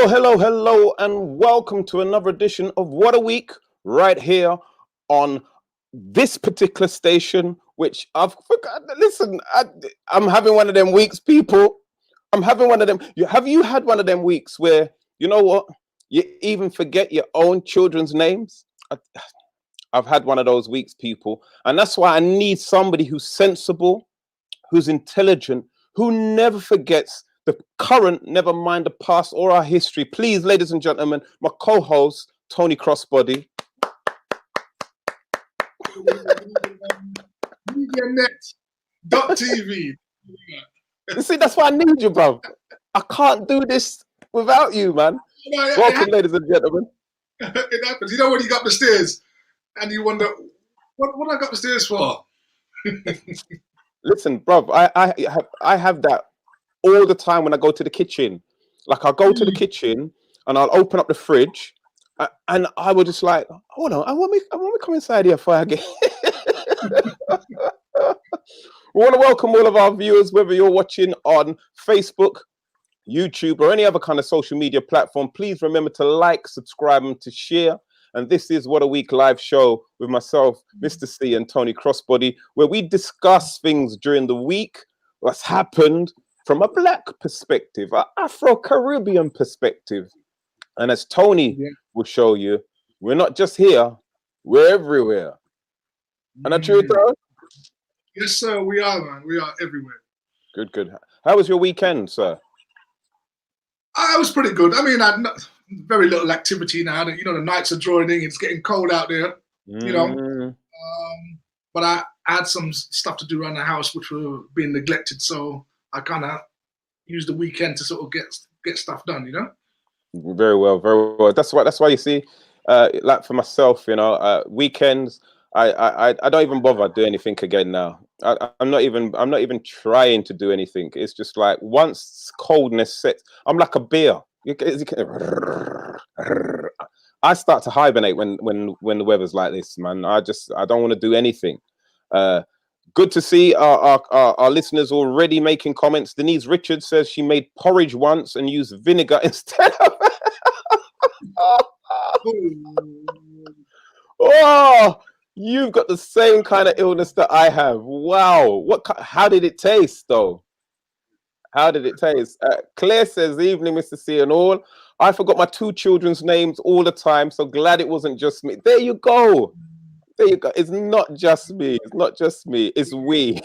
Hello, and welcome to another edition of What a Week right here on this particular station, which I've forgotten. Listen, I'm having one of them weeks, people. I'm having one of them. Have you had one of them weeks where, you know what, you even forget your own children's names? I've had one of those weeks, people. And that's why I need somebody who's sensible, who's intelligent, who never forgets the current, never mind the past or our history. Please, ladies and gentlemen, my co-host, Tony Crossbody. MediaNet.tv. You see, that's why I need you, bro. I can't do this without you, man. Welcome, ladies and gentlemen. It happens. You know when you go up the stairs and you wonder, what I got up the stairs for? Listen, bro, I have that all the time when I go to the kitchen. Like, I'll go to the kitchen and I'll open up the fridge and I will just like, hold on, I want me to come inside here before I get. We want to welcome all of our viewers, whether you're watching on Facebook, YouTube, or any other kind of social media platform. Please remember to like, subscribe, and to share. And this is What a Week live show with myself, Mr. C, and Tony Crossbody, where we discuss things during the week, what's happened from a Black perspective, an Afro-Caribbean perspective. And as Tony will show you, we're not just here, we're everywhere. And that's true, Tony? Yes, sir, we are, man. We are everywhere. Good. How was your weekend, sir? I was pretty good. I mean, I had very little activity now. You know, the nights are drawing in. It's getting cold out there, you know. But I had some stuff to do around the house which were being neglected. So I kind of used the weekend to sort of get stuff done, you know. Very well. That's why you see, like for myself, you know, weekends, I don't even bother doing anything again now. I'm not even trying to do anything. It's just like once coldness sets, I'm like a bear. I start to hibernate when the weather's like this, man. I don't want to do anything. Good to see our listeners already making comments. Denise Richards says she made porridge once and used vinegar instead of. Oh, you've got the same kind of illness that I have. Wow. How did it taste, though? How did it taste? Claire says, evening, Mr. C and all. I forgot my two children's names all the time, so glad it wasn't just me. There you go. It's not just me. It's we.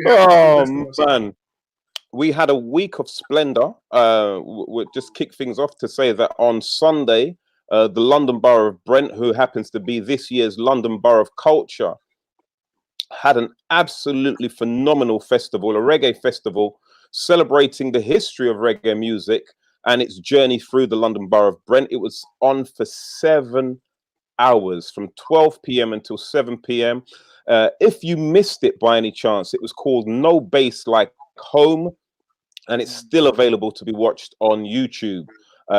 Oh, man. We had a week of splendor. We'll just kick things off to say that on Sunday, the London Borough of Brent, who happens to be this year's London Borough of Culture, had an absolutely phenomenal festival, a reggae festival, celebrating the history of reggae music and its journey through the London Borough of Brent. It was on for 7 hours, from 12 p.m. until 7 p.m. If you missed it by any chance, it was called No Bass Like Home, and it's still available to be watched on YouTube.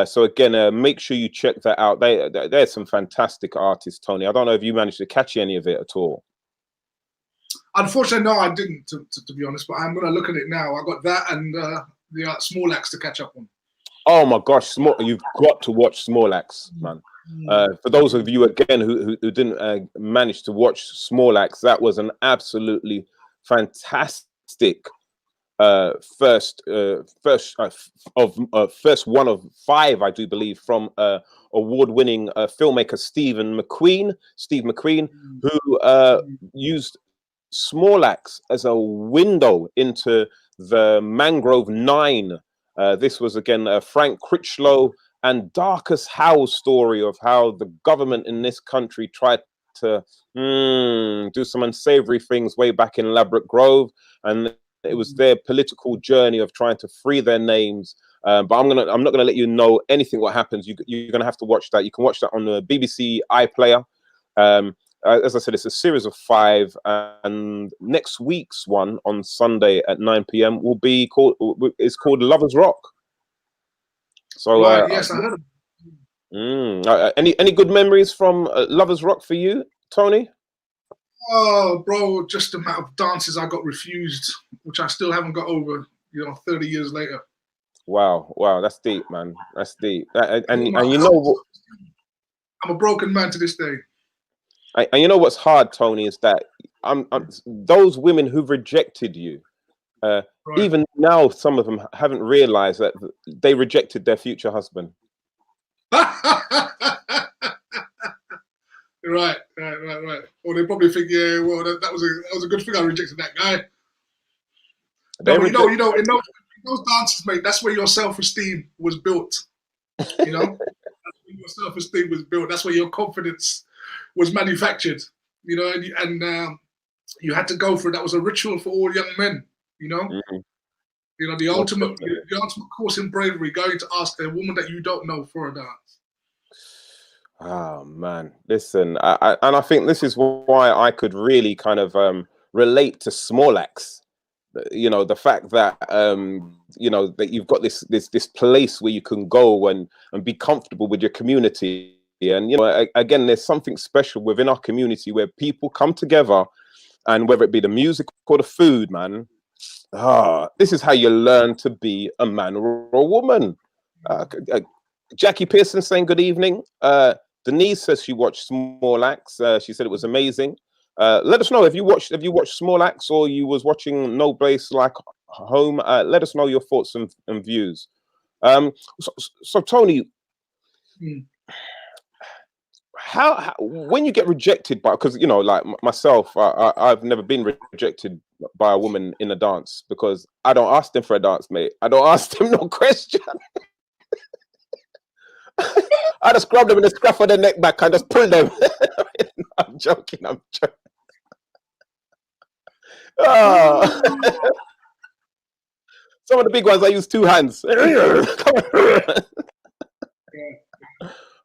So again, make sure you check that out. There's some fantastic artists, Tony. I don't know if you managed to catch any of it at all. Unfortunately, no, I didn't, to be honest, but I'm going to look at it now. I got that and the Small Axe to catch up on. Oh my gosh, you've got to watch Small Axe, man. For those of you, again, who didn't manage to watch Small Axe, that was an absolutely fantastic first one of 5, I do believe, from award-winning filmmaker Steve McQueen, who used Small Axe as a window into the Mangrove 9. This was again Frank Critchlow and Darcus Howe's story of how the government in this country tried to do some unsavory things way back in Ladbroke Grove, and it was their political journey of trying to free their names. But I'm not gonna let you know anything what happens. You're gonna have to watch that. You can watch that on the BBC iPlayer. As I said, it's a series of 5, and next week's one on Sunday at 9 p.m. will be called Lovers Rock. So yes, I heard. Any good memories from Lovers Rock for you, Tony? Oh, bro, just the amount of dances I got refused, which I still haven't got over, 30 years later. Wow, wow, that's deep, man. That's deep. And My you know what? I'm a broken man to this day. And you know what's hard, Tony, is that those women who've rejected you. Right. Even now, some of them haven't realized that they rejected their future husband. Right. Or they probably think, yeah, well, that was a good thing I rejected that guy. No, but in those dances, mate, that's where your self-esteem was built. You know, that's where your self-esteem was built. That's where your confidence was manufactured. You know, and you had to go through. That was a ritual for all young men. You know, you know the ultimate course in bravery, going to ask a woman that you don't know for a dance. Oh man, listen, and I think this is why I could really kind of relate to Snorlax. You know, the fact that you know that you've got this place where you can go and be comfortable with your community. And you know, again, there's something special within our community where people come together, and whether it be the music or the food, man. This is how you learn to be a man or a woman. Jackie Pearson saying good evening. Denise says she watched Snorlax. She said it was amazing. Let us know if you watched Snorlax or you was watching No Place Like Home. Let us know your thoughts and views. So Tony, how when you get rejected by, because you know, like myself, I've never been rejected by a woman in a dance because I don't ask them for a dance, mate. I don't ask them no question. I just grab them in the scruff of the neck back and just pull them. I'm joking. Some of the big ones I use two hands.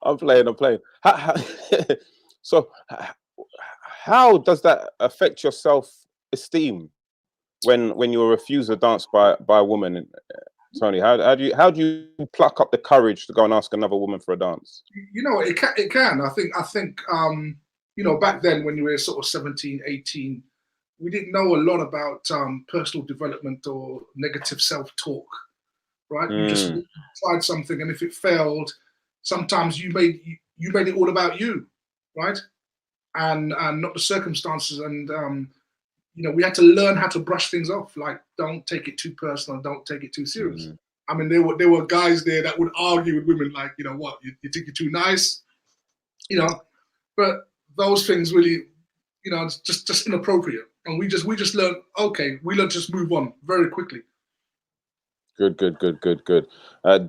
I'm playing. So how does that affect your self-esteem when you're refused a dance by a woman? Tony, how do you pluck up the courage to go and ask another woman for a dance? You know, it can. I think you know, back then when you were sort of 17, 18, we didn't know a lot about personal development or negative self-talk, right? You just tried something, and if it failed, sometimes you made it all about you, right? And not the circumstances. And you know, we had to learn how to brush things off. Like, don't take it too personal, don't take it too serious. I mean, there were guys there that would argue with women, like, you know, what, you think you're too nice, you know, but those things really, you know, it's just inappropriate. And we just learned, okay, we learned to just move on very quickly. Good.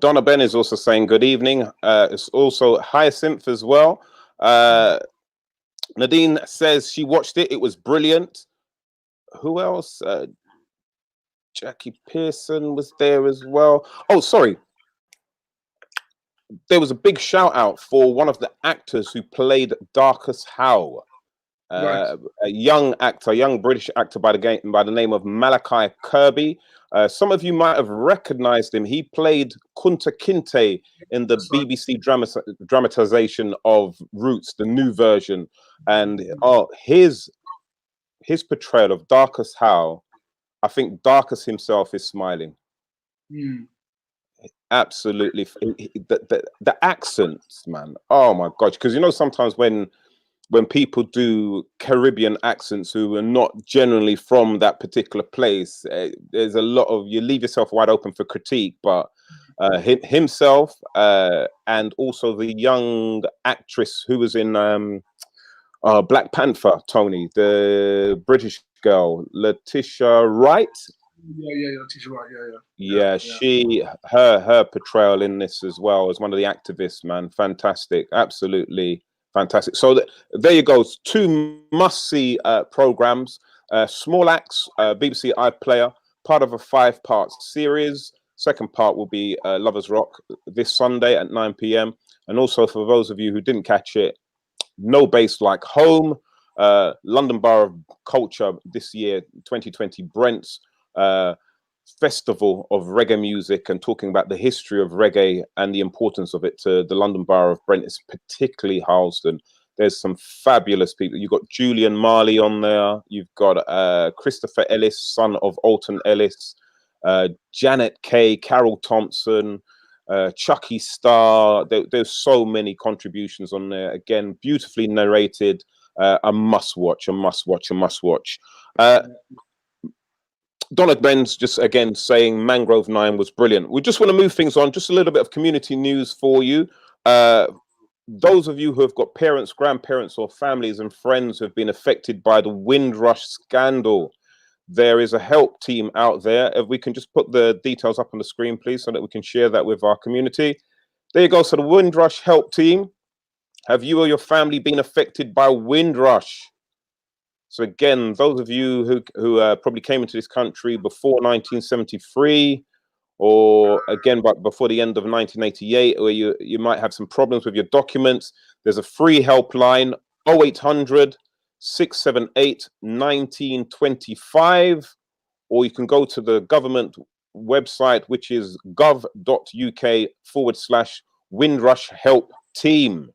Donna Ben is also saying good evening. It's also Hyacinth as well. Nadine says she watched it. It was brilliant. Who else? Jackie Pearson was there as well. Oh, sorry. There was a big shout out for one of the actors who played Darcus Howe. Right. A young British actor by the name of Malachi Kirby. Some of you might have recognized him. He played Kunta Kinte in the BBC dramatization of Roots, the new version. And his portrayal of Darcus Howe, I think Darcus himself is smiling. Absolutely. The accents, man. Oh my gosh. Because you know, sometimes when people do Caribbean accents who are not generally from that particular place, there's a lot of, you leave yourself wide open for critique. But himself and also the young actress who was in Black Panther, Tony, the British girl, Letitia Wright. Yeah, Letitia Wright. Yeah. Her portrayal in this as well as one of the activists, man, fantastic, absolutely fantastic. So there you go, two must-see programs. Snorlax, BBC iPlayer, part of a 5-part series. Second part will be Lovers Rock this Sunday at 9 p.m. And also for those of you who didn't catch it, No Place Like Home, London Borough of Culture this year, 2020, Brent's festival of reggae music, and talking about the history of reggae and the importance of it to the London Borough of Brent, is particularly Harlesden. There's some fabulous people. You've got Julian Marley on there. You've got Christopher Ellis, son of Alton Ellis. Janet Kay, Carol Thompson, Chucky Starr. There's so many contributions on there. Again, beautifully narrated. A must watch, a must watch, a must watch. Donald Ben's just again saying Mangrove 9 was brilliant. We just want to move things on. Just a little bit of community news for you. Those of you who have got parents, grandparents, or families and friends who have been affected by the Windrush scandal, there is a help team out there. If we can just put the details up on the screen, please, so that we can share that with our community. There you go. So the Windrush help team. Have you or your family been affected by Windrush? So again, those of you who probably came into this country before 1973, or again, but before the end of 1988, or you might have some problems with your documents, there's a free helpline, 0800 678 1925, or you can go to the government website, which is gov.uk/Windrush help team.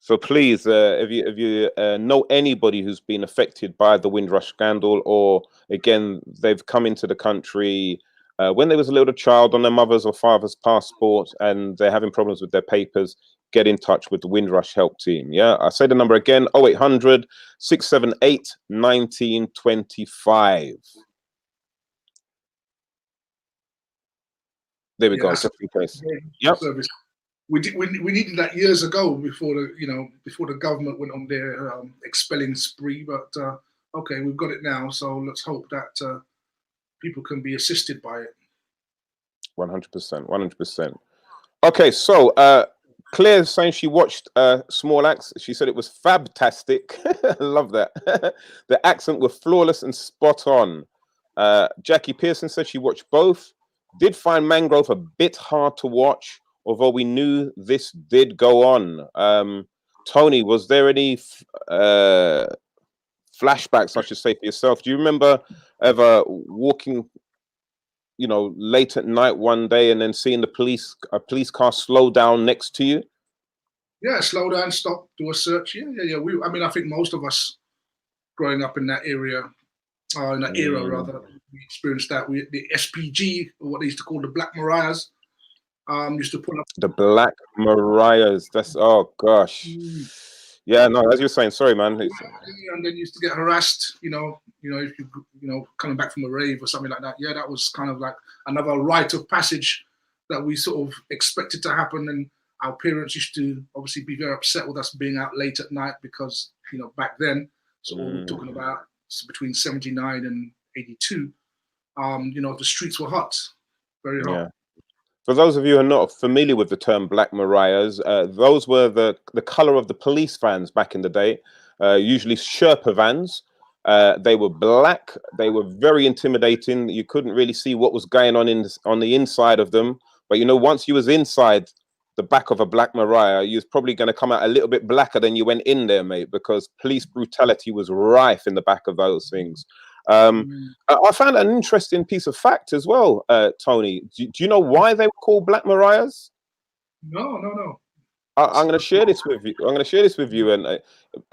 So please, if you know anybody who's been affected by the Windrush scandal, or again, they've come into the country when they was a little child on their mother's or father's passport and they're having problems with their papers, get in touch with the Windrush help team. Yeah, I say the number again, 0800 678 1925. There we go. Just in case. Yep. We needed that years ago before the government went on their expelling spree. But okay, we've got it now. So let's hope that people can be assisted by it. 100%, 100%. Okay, so Claire's saying she watched Small Axe. She said it was fabtastic. I love that. The accent was flawless and spot on. Jackie Pearson said she watched both. Did find Mangrove a bit hard to watch, although we knew this did go on. Tony, was there any flashbacks, I should say, for yourself? Do you remember ever walking, late at night one day and then seeing a police car slow down next to you? Yeah, slow down, stop, do a search. Yeah. I think most of us growing up in that area, in that era rather, we experienced that. The SPG, or what they used to call the Black Mariahs, used to pull up. The Black Mariahs. That's, oh gosh. Yeah, no, as you were saying, sorry, man. And then used to get harassed, if you coming back from a rave or something like that. Yeah, that was kind of like another rite of passage that we sort of expected to happen. And our parents used to obviously be very upset with us being out late at night because, back then, so we're talking about between 79 and 82, the streets were hot, very hot. Yeah. For those of you who are not familiar with the term Black Mariahs, those were the color of the police vans back in the day, usually Sherpa vans. They were black. They were very intimidating. You couldn't really see what was going on on the inside of them. But once you was inside the back of a Black Mariah, you was probably going to come out a little bit blacker than you went in there, mate, because police brutality was rife in the back of those things. I found an interesting piece of fact as well, Tony. Do you know why they were called Black Mariahs? No. I'm going to share this with you. And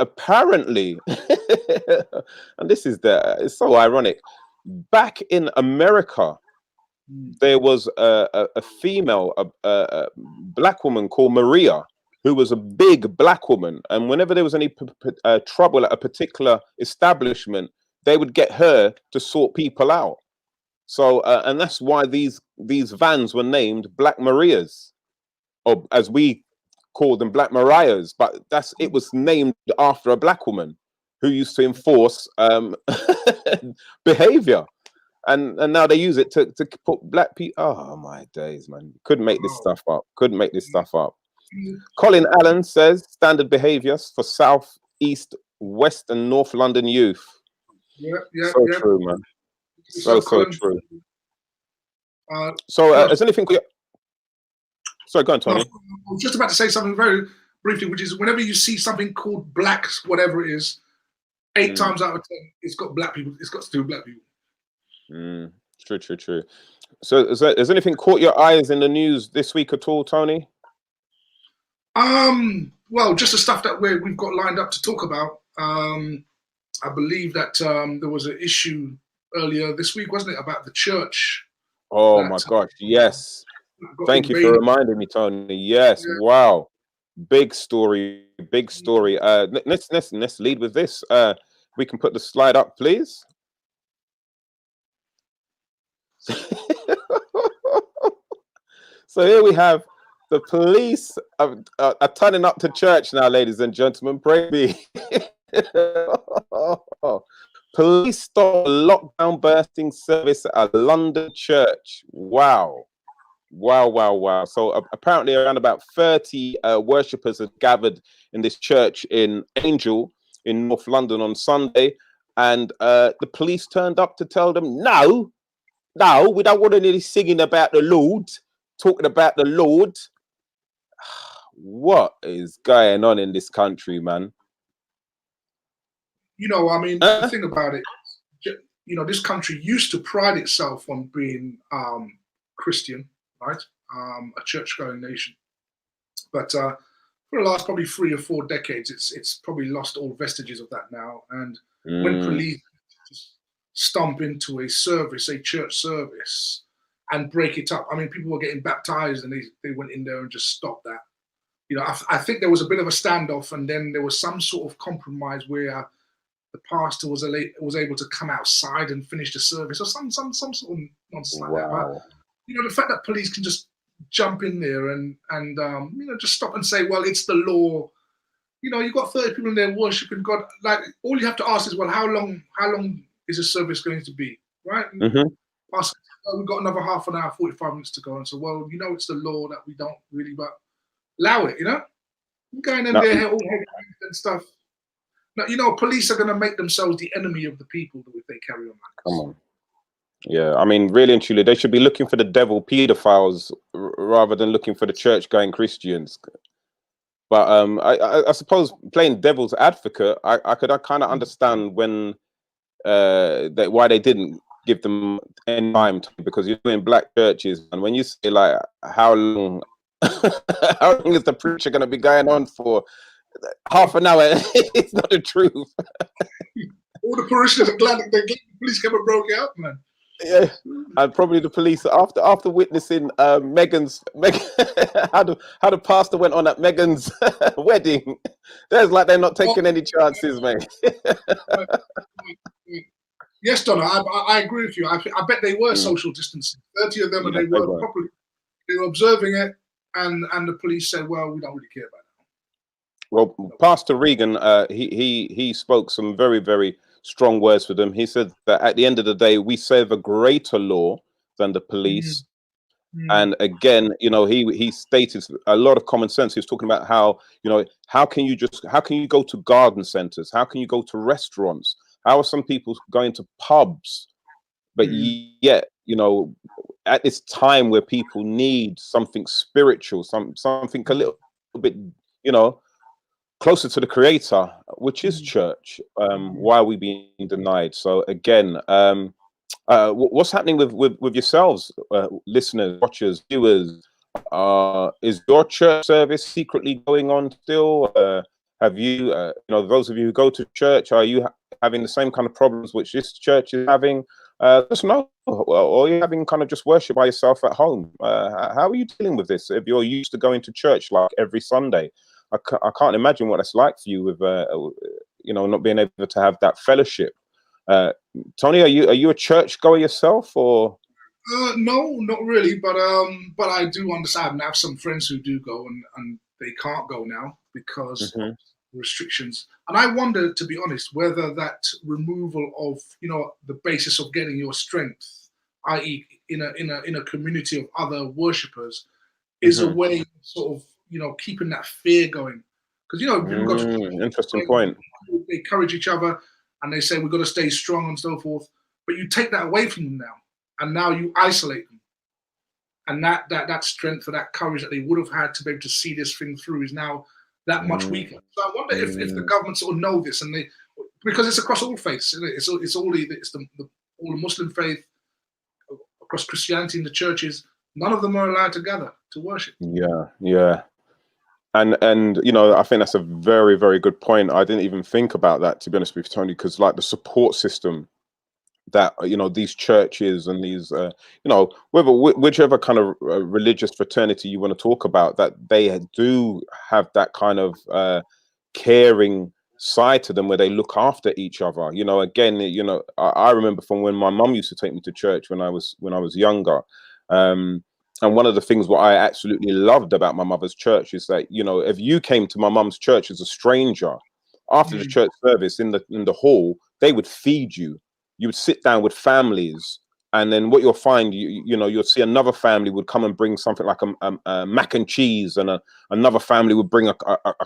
apparently, and it's so ironic. Back in America, there was a female, a black woman called Maria, who was a big black woman. And whenever there was any trouble at a particular establishment, they would get her to sort people out. So, and that's why these vans were named Black Marias, or as we call them, Black Mariahs. But it was named after a black woman who used to enforce behavior. And now they use it to put black people. Oh my days, man! Couldn't make this stuff up. Colin Allen says standard behaviors for South, East, West, and North London youth. Yeah. True, man. So true. Is anything? Sorry, go on, Tony. I was just about to say something very briefly, which is whenever you see something called black, whatever it is, 8 times out of 10, it's got black people. It's got to do with black people. True. So, has anything caught your eyes in the news this week at all, Tony? Well, just the stuff that we've got lined up to talk about. I believe that there was an issue earlier this week, wasn't it, about the church Oh my that gosh, yes. got Thank you for invaded? reminding me, Tony. Yes, Yeah. wow. Big story, big story. Let's lead with this. We can put the slide up, please. So here we have the police are turning up to church now, ladies and gentlemen. Pray me. Police stop a lockdown bursting service at a London church. Wow. Wow, wow, wow. So apparently around about 30 worshippers had gathered in this church in Angel in North London on Sunday. And the police turned up to tell them, no, we don't want any singing about the Lord, talking about the Lord. What is going on in this country, man? You know, I mean, the thing about it, you know, this country used to pride itself on being Christian, right? A church-going nation. But for the last probably 3 or 4 decades, it's probably lost all vestiges of that now. And when police stomp into a service, a church service, and break it up, I mean, people were getting baptized, and they went in there and just stopped that. You know, I think there was a bit of a standoff, and then there was some sort of compromise where the pastor was able to come outside and finish the service, or some sort of nonsense like that. But you know, the fact that police can just jump in there and you know, just stop and say, well, it's the law. You know, you've got 30 people in there worshiping God. Like, all you have to ask is, well, how long is the service going to be, right? Ask, well, we've got another half an hour, 45 minutes to go. And so, well, you know, it's the law that we don't really, but allow it, you know? Going in there, all and stuff. Now, you know, police are going to make themselves the enemy of the people if they carry on like this. Come on. Yeah, I mean, really and truly, they should be looking for the devil pedophiles rather than looking for the church-going Christians. But I suppose playing devil's advocate, I could kind of understand when why they didn't give them any time to, because you're in black churches, and when you say like how long is the preacher going to be going on for? Half an hour. It's not the truth. All the parishioners are glad that the police came and broke it up, man. Yeah, and probably the police after witnessing Meghan's how the pastor went on at Meghan's wedding. There's like they're not taking any chances, mate. Yes, Donna, I agree with you. I bet they were social distancing. 30 of them, and they were properly. They were observing it, and the police said, "Well, we don't really care about it." Well, Pastor Regan, he spoke some very, very strong words for them. He said that at the end of the day, we serve a greater law than the police. And again, you know, he stated a lot of common sense. He was talking about how, you know, how can you go to garden centers? How can you go to restaurants? How are some people going to pubs? But yet, you know, at this time where people need something spiritual, something a little bit, you know, closer to the creator, which is church, why are we being denied? So again, what's happening with yourselves, listeners, watchers, viewers? Is your church service secretly going on still? Have you, you know, those of you who go to church, are you having the same kind of problems which this church is having? Just know, or you're having kind of just worship by yourself at home. How are you dealing with this? If you're used to going to church like every Sunday, I can't imagine what it's like for you with, you know, not being able to have that fellowship. Tony, are you a church goer yourself, or? No, not really. But I do understand. I have some friends who do go, and they can't go now because of restrictions. And I wonder, to be honest, whether that removal of, you know, the basis of getting your strength, i.e., in a community of other worshippers, is a way of sort of, you know, keeping that fear going. Because, you know, people go to interesting point. They encourage each other and they say we've got to stay strong and so forth. But you take that away from them now, and now you isolate them. And that strength or that courage that they would have had to be able to see this thing through is now that much weaker. So I wonder if the government sort of know this, and they, because it's across all faiths, isn't it? It's all the Muslim faith, across Christianity in the churches. None of them are allowed to gather to worship. Yeah. And you know, I think that's a very, very good point. I didn't even think about that, to be honest with you, Tony, because like the support system that these churches and these whichever kind of religious fraternity you want to talk about, that they do have that kind of caring side to them where they look after each other. Again, I remember from when my mum used to take me to church when I was younger. And one of the things what I absolutely loved about my mother's church is that, if you came to my mum's church as a stranger, after the church service in the hall, they would feed you. You would sit down with families, and then what you'll find, you'll see another family would come and bring something like a mac and cheese, and another family would bring a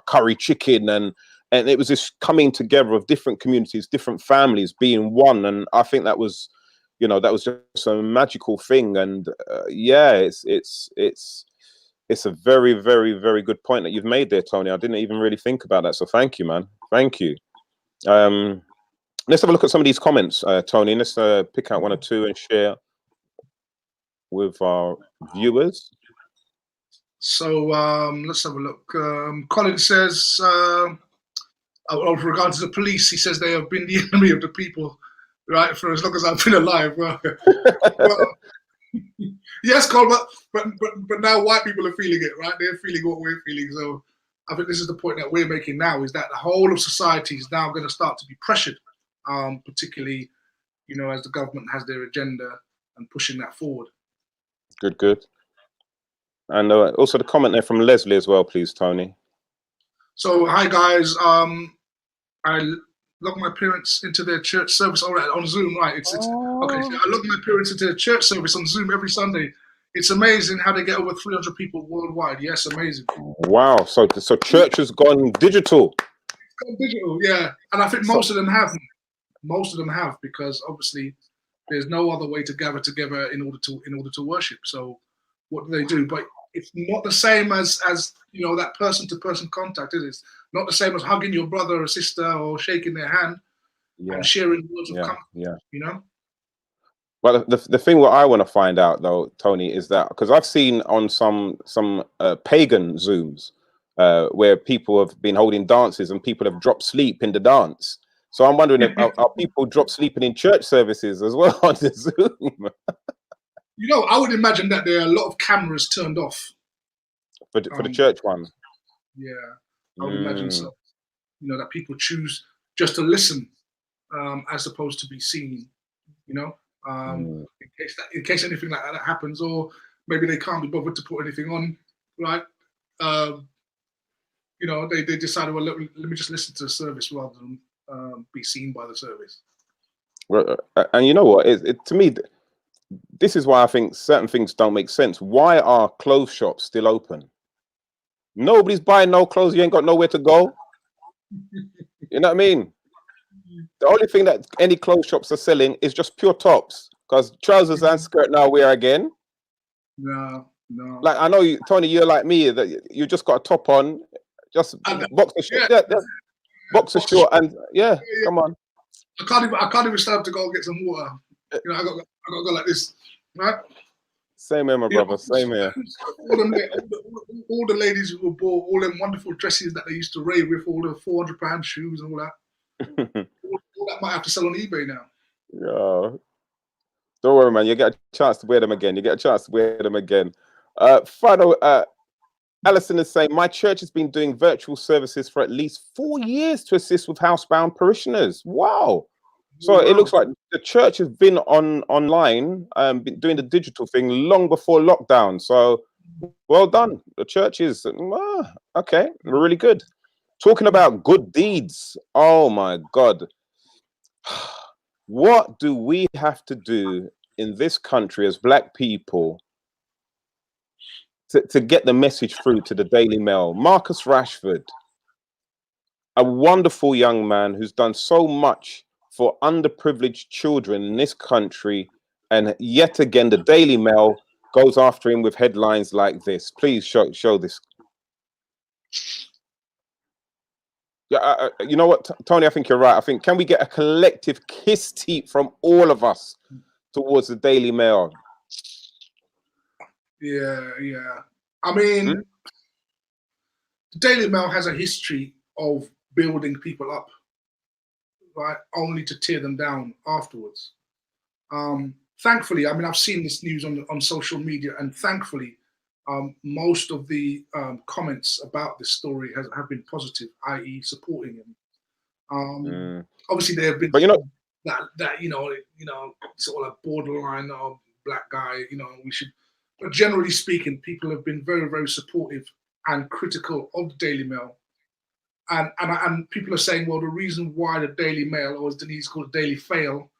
curry chicken, and it was this coming together of different communities, different families being one. And I think that was, that was just a magical thing. And it's a very, very, very good point that you've made there, Tony. I didn't even really think about that. So thank you, man. Thank you. Let's have a look at some of these comments, Tony. Let's pick out one or two and share with our viewers. So let's have a look. Colin says, with regard to the police, he says they have been the enemy of the people, right, for as long as I've been alive. Well, yes, Colin, but now white people are feeling it, right? They're feeling what we're feeling. So I think this is the point that we're making now, is that the whole of society is now going to start to be pressured, particularly, as the government has their agenda and pushing that forward. Good. And also the comment there from Leslie as well, please, Tony. So, hi guys. I log my parents into their church service on Zoom, right? It's okay. So I log my parents into their church service on Zoom every Sunday. It's amazing how they get over 300 people worldwide. Yes, amazing. Wow. So church has gone digital. It's gone digital, yeah. And I think most of them have. Most of them have, because obviously there's no other way to gather together in order to worship. So what do? But it's not the same as that person-to-person contact. It's not the same as hugging your brother or sister or shaking their hand and sharing words of comfort. Well, the thing what I want to find out though, Tony, is that because I've seen on some pagan Zooms where people have been holding dances and people have dropped sleep in the dance. So I'm wondering if are people drop sleeping in church services as well on the Zoom? I would imagine that there are a lot of cameras turned off for the church one. Yeah, I would imagine so. That people choose just to listen as opposed to be seen. In case anything like that happens, or maybe they can't be bothered to put anything on, right? They decided, well, let me just listen to the service rather than be seen by the service. Well, and you know what? To me, this is why I think certain things don't make sense. Why are clothes shops still open? Nobody's buying no clothes. You ain't got nowhere to go. You know what I mean? The only thing that any clothes shops are selling is just pure tops, because trousers and skirt now wear again. No. Like, I know you, Tony, you're like me, that you just got a top on, just boxer short. Yeah. Boxer short, and come on. I can't even stand up to go and get some water. I got to go like this, right? Same here, my brother. Same here. All the ladies who bought all them wonderful dresses that they used to rave with, all the £400 shoes and all that. all that might have to sell on eBay now. Yeah. Don't worry, man. You get a chance to wear them again. Final, Alison is saying, my church has been doing virtual services for at least 4 years to assist with housebound parishioners. Wow. So it looks like the church has been online, been doing the digital thing long before lockdown. So well done. The church is okay, really good. Talking about good deeds. Oh my God. What do we have to do in this country as Black people to get the message through to the Daily Mail? Marcus Rashford, a wonderful young man who's done so much for underprivileged children in this country, and yet again the Daily Mail goes after him with headlines like this. Please show this. Yeah, you know what, Tony, I think you're right. I think, can we get a collective kiss teep from all of us towards the Daily Mail? Yeah. I mean, the Daily Mail has a history of building people up, right, only to tear them down afterwards. Thankfully, I mean, I've seen this news on social media, and thankfully, most of the comments about this story have been positive, i.e., supporting him. Obviously, there have been, but you know, that sort of a borderline black guy. We should, but generally speaking, people have been very, very supportive and critical of the Daily Mail. And people are saying, well, the reason why the Daily Mail, or as Denise called it, Daily Fail,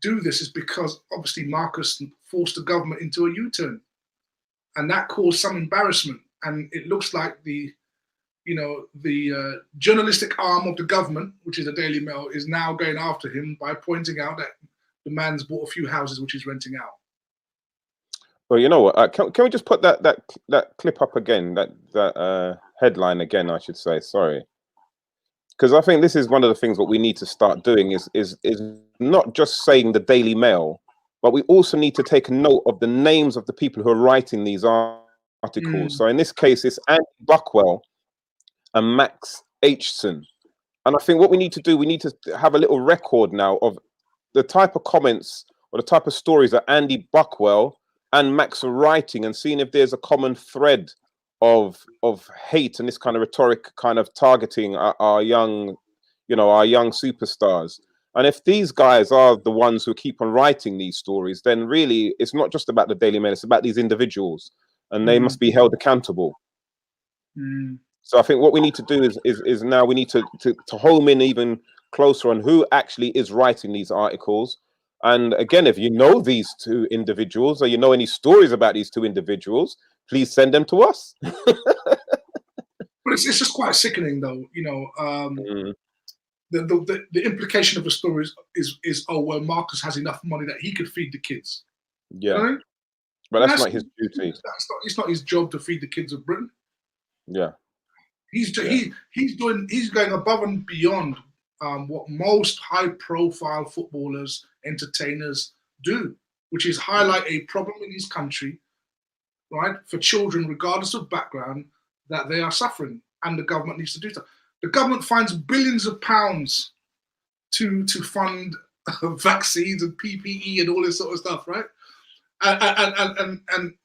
do this is because obviously Marcus forced the government into a U-turn, and that caused some embarrassment. And it looks like the journalistic arm of the government, which is the Daily Mail, is now going after him by pointing out that the man's bought a few houses which he's renting out. Well, you know what? Can we just put that clip up again? That headline again, I should say. Sorry, because I think this is one of the things what we need to start doing is not just saying the Daily Mail, but we also need to take a note of the names of the people who are writing these articles. So in this case, it's Andy Buckwell and Max Aitchison. And I think what we need to do, we need to have a little record now of the type of comments or the type of stories that Andy Buckwell and Max are writing, and seeing if there's a common thread of hate and this kind of rhetoric kind of targeting our young superstars. And if these guys are the ones who keep on writing these stories, then really it's not just about the Daily Mail, it's about these individuals, and they must be held accountable. So I think what we need to do is now we need to home in even closer on who actually is writing these articles. And again, if you know these two individuals, or you know any stories about these two individuals, please send them to us. But it's just quite sickening, though. The implication of the story is oh, well, Marcus has enough money that he could feed the kids. Yeah, right? But that's not his duty. It's not his job to feed the kids of Britain. Yeah, he's going above and beyond what most high-profile footballers, entertainers do, which is highlight a problem in his country, right, for children, regardless of background, that they are suffering, and the government needs to do so. The government finds billions of pounds to fund vaccines and PPE and all this sort of stuff, right? And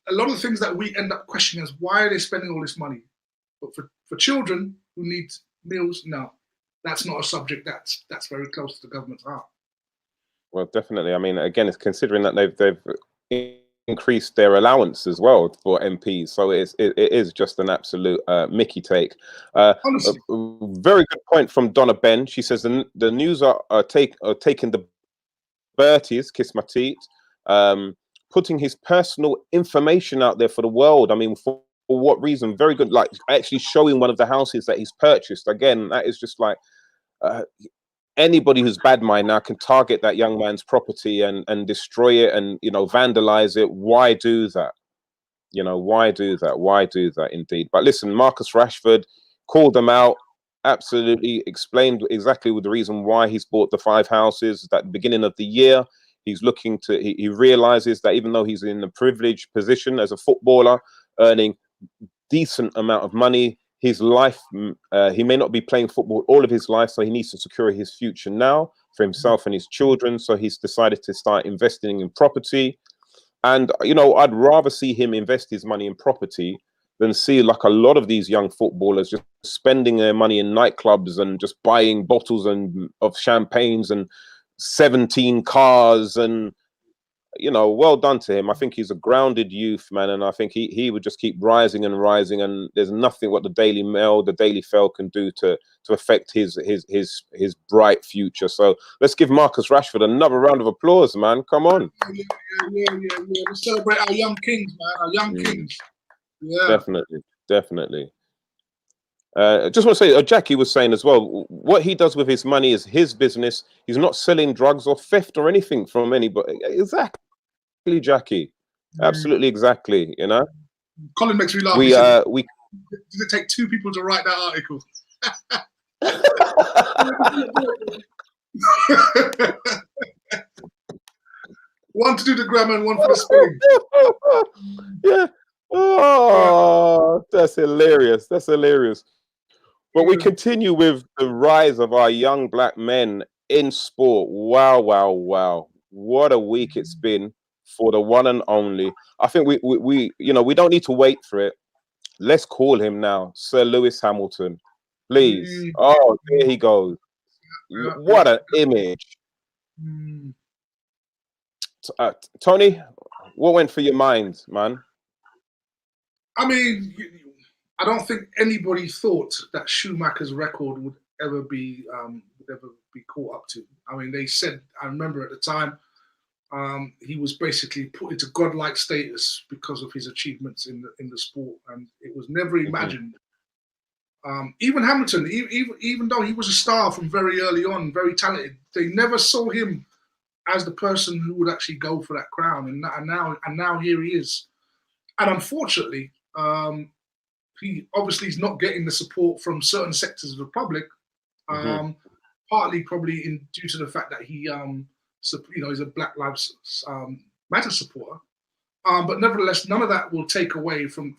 a lot of the things that we end up questioning is why are they spending all this money? But for children who need meals, no, that's not a subject that's very close to the government's heart. Well, definitely. I mean, again, it's considering that they've increased their allowance as well for MPs, so it is just an absolute Mickey take. Honestly, a very good point from Donna Ben. She says the news are taking the Bertie's kiss my teeth, putting his personal information out there for the world. I mean, for what reason? Very good. Like actually showing one of the houses that he's purchased. Again, that is just like anybody who's bad mind now can target that young man's property and destroy it and vandalize it. Why do that? Why do that? Why do that? Indeed. But listen, Marcus Rashford called them out. Absolutely explained exactly the reason why he's bought the 5 houses at the beginning of the year. He's looking to. He realizes that even though he's in a privileged position as a footballer, earning decent amount of money, his life, he may not be playing football all of his life, so he needs to secure his future now for himself and his children. So he's decided to start investing in property. And I'd rather see him invest his money in property than see like a lot of these young footballers just spending their money in nightclubs and just buying bottles of champagnes and 17 cars. And well done to him. I think he's a grounded youth, man, and I think he would just keep rising and rising. And there's nothing what the Daily Mail, the Daily Fail can do to affect his bright future. So let's give Marcus Rashford another round of applause, man. Come on. Yeah. Let's celebrate our young kings, man. Our young kings. Yeah. Definitely. I just want to say, Jackie was saying as well, what he does with his money is his business. He's not selling drugs or theft or anything from anybody. Exactly, Jackie. Absolutely, exactly. Colin makes me laugh. We did it take 2 people to write that article? One to do the grammar and one for the spelling. Yeah. Oh, that's hilarious. But we continue with the rise of our young black men in sport. Wow, wow, wow. What a week it's been for the one and only. I think we you know, we don't need to wait for it. Let's call him now, Sir Lewis Hamilton. Please. Mm, Oh, there he goes. yeah, yeah. What an image. Mm. Tony, what went through your mind, man? I mean, I don't think anybody thought that Schumacher's record would ever be caught up to. I mean, they said, I remember at the time, he was basically put into godlike status because of his achievements in the sport, and it was never imagined. Even Hamilton, even though he was a star from very early on, very talented, they never saw him as the person who would actually go for that crown. And now here he is. And unfortunately, he obviously is not getting the support from certain sectors of the public. Partly probably due to the fact that he, he's a Black Lives Matter supporter. But nevertheless, none of that will take away from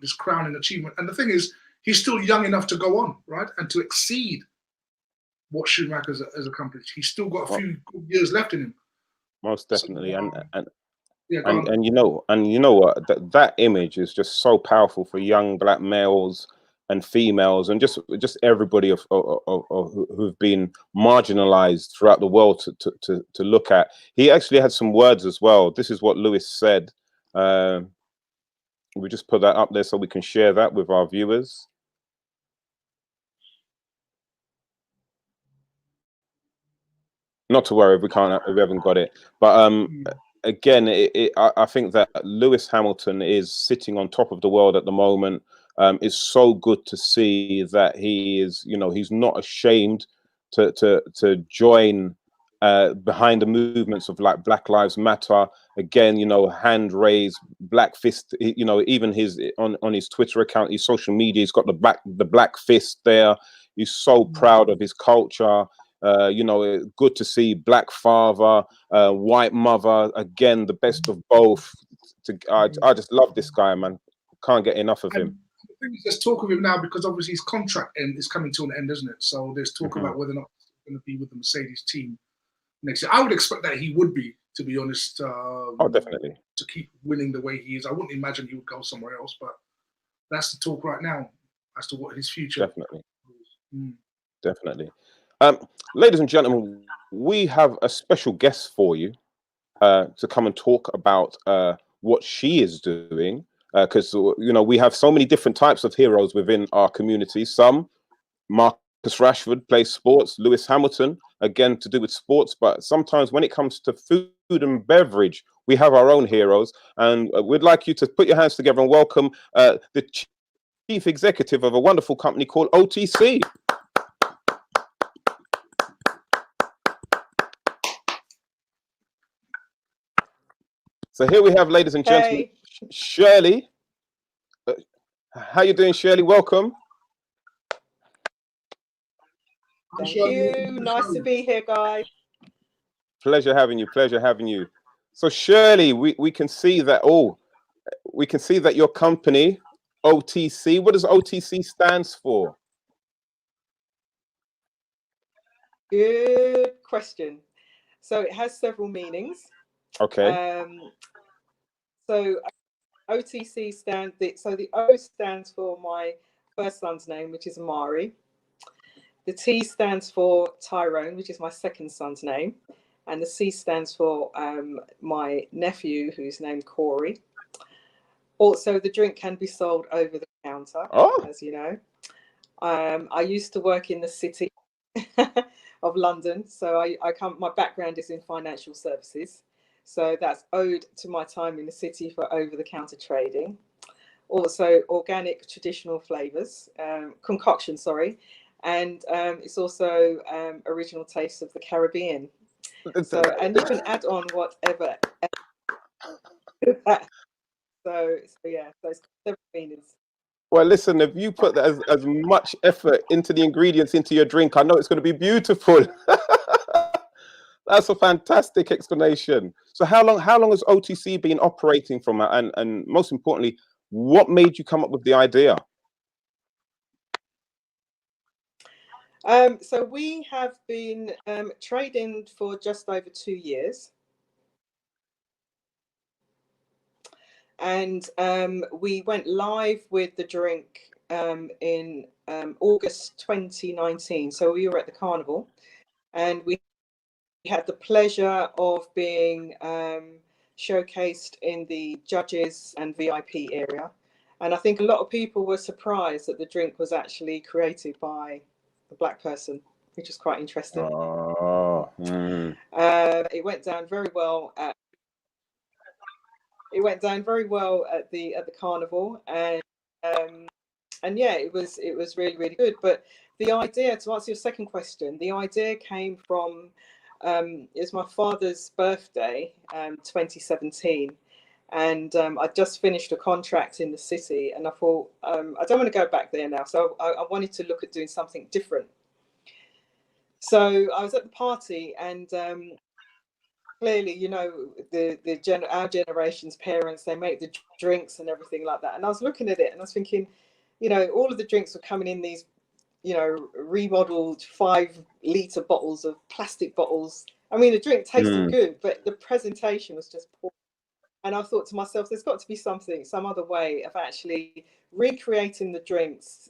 this crowning achievement. And the thing is, he's still young enough to go on, right, and to exceed what Schumacher has accomplished. He's still got a few good years left in him. Most definitely, So, and you know what, that image is just so powerful for young Black males and females, and just everybody of who've been marginalized throughout the world to look at. He actually had some words as well. This is what Lewis said. We just put that up there so we can share that with our viewers. Not to worry, we haven't got it. But again, I think that Lewis Hamilton is sitting on top of the world at the moment. It's so good to see that he is, he's not ashamed to join behind the movements of like Black Lives Matter. Again, hand raised, black fist. Even his on his Twitter account, his social media, he's got the black fist there. He's so proud of his culture. Good to see Black father, white mother. Again, the best of both. I just love this guy, man. Can't get enough of him. There's talk of him now because obviously his contract is coming to an end, isn't it? So there's talk about whether or not he's going to be with the Mercedes team next year. I would expect that he would be, to be honest. Definitely. To keep winning the way he is. I wouldn't imagine he would go somewhere else, but that's the talk right now as to what his future. Definitely. Definitely. Ladies and gentlemen, we have a special guest for you to come and talk about what she is doing. Because we have so many different types of heroes within our community. Some, Marcus Rashford, plays sports. Lewis Hamilton, again, to do with sports. But sometimes when it comes to food and beverage, we have our own heroes. And we'd like you to put your hands together and welcome the chief executive of a wonderful company called OTC. So here we have, ladies and gentlemen, Shirley. How you doing, Shirley? Welcome. Thank you. Nice to be here, guys. Pleasure having you. Pleasure having you. So Shirley, we can see that. We can see that your company, OTC. What does OTC stands for? Good question. So it has several meanings. Okay. So OTC the O stands for my first son's name, which is Amari. The T stands for Tyrone, which is my second son's name. And the C stands for my nephew, who's named Corey. Also, the drink can be sold over the counter, as you know. I used to work in the city of London. So my background is in financial services. So that's owed to my time in the city for over-the-counter trading. Also, organic traditional flavors, concoction, sorry. And it's also original tastes of the Caribbean. So, and you can add on whatever. So yeah, those several meanings. Well, listen, if you put as much effort into the ingredients into your drink, I know it's going to be beautiful. That's a fantastic explanation. So how long has OTC been operating from, and most importantly, what made you come up with the idea? So we have been trading for just over 2 years. And we went live with the drink in August 2019. So we were at the carnival, and we had the pleasure of being showcased in the judges and VIP area. And I think a lot of people were surprised that the drink was actually created by a Black person, which is quite interesting. Oh, It went down very well at the carnival, and yeah, it was really, really good. But the idea, to answer your second question, the idea came from it was my father's birthday, 2017, and I just finished a contract in the city, and I thought I don't want to go back there now, so I wanted to look at doing something different. So I was at the party, and clearly, you know, our generation's parents, they make the drinks and everything like that. And I was looking at it and I was thinking, you know, all of the drinks were coming in these, you know, remodeled 5-litre bottles of plastic bottles. I mean, the drink tasted good, but the presentation was just poor. And I thought to myself, there's got to be some other way of actually recreating the drinks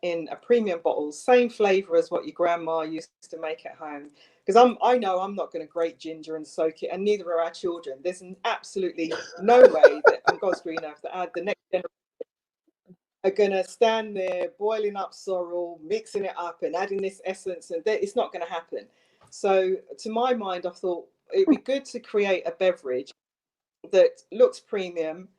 in a premium bottle, same flavour as what your grandma used to make at home. Because I know I'm not going to grate ginger and soak it, and neither are our children. There's absolutely no way that on God's green earth that the next generation are going to stand there boiling up sorrel, mixing it up and adding this essence, and it's not going to happen. So to my mind, I thought it'd be good to create a beverage that looks premium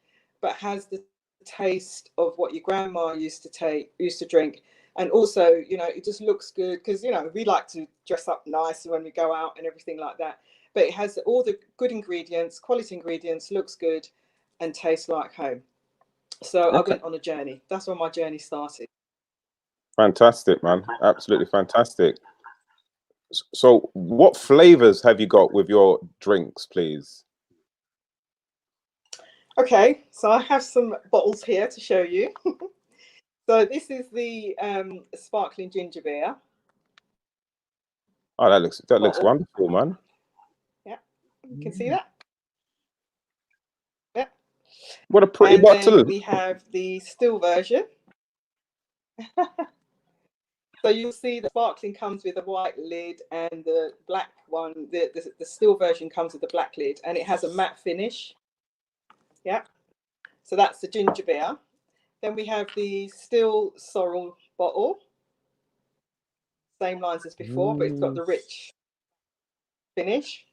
but has the taste of what your grandma used to drink, and also, you know, it just looks good because, you know, we like to dress up nice when we go out and everything like that, but it has all the good ingredients, quality ingredients, looks good and tastes like home. So I went on a journey. That's where my journey started. fantastic, man. Absolutely fantastic. So what flavors have you got with your drinks, please? Okay, so I have some bottles here to show you. So this is the sparkling ginger beer. Oh, that looks wonderful, man. Yeah, you can see that. Yeah. What a pretty and bottle. Then we have the still version. So you'll see the sparkling comes with a white lid, and the black one, the still version comes with a black lid, and it has a matte finish. Yeah. So that's the ginger beer. Then we have the still sorrel bottle. Same lines as before, but it's got the rich finish.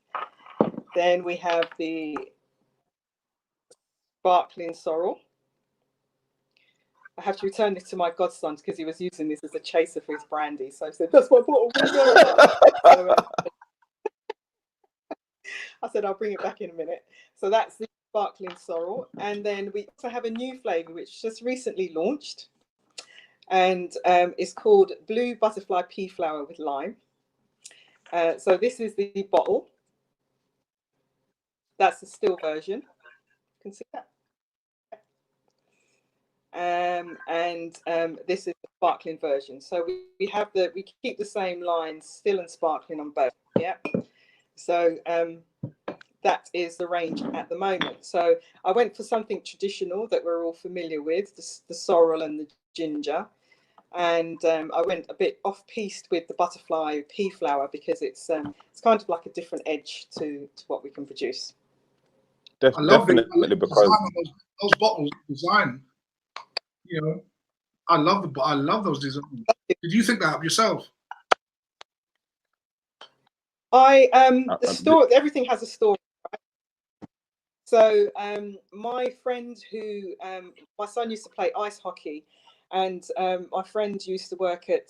Then we have the sparkling sorrel. I have to return this to my godson because he was using this as a chaser for his brandy. So I said, that's my bottle. So, I said, I'll bring it back in a minute. So that's the sparkling sorrel. And then we also have a new flavour which just recently launched. And it's called Blue Butterfly Pea Flower with Lime. So this is the bottle. That's the still version. You can see that. This is the sparkling version. So we keep the same lines, still and sparkling on both. Yeah. So that is the range at the moment. So I went for something traditional that we're all familiar with, the sorrel and the ginger. And I went a bit off-piste with the butterfly pea flower because it's kind of like a different edge to what we can produce. Definitely, because those bottles design. You know, I love those designs. Did you think that up yourself? The story, everything has a story. Right? So my friend my son used to play ice hockey, and my friend used to work at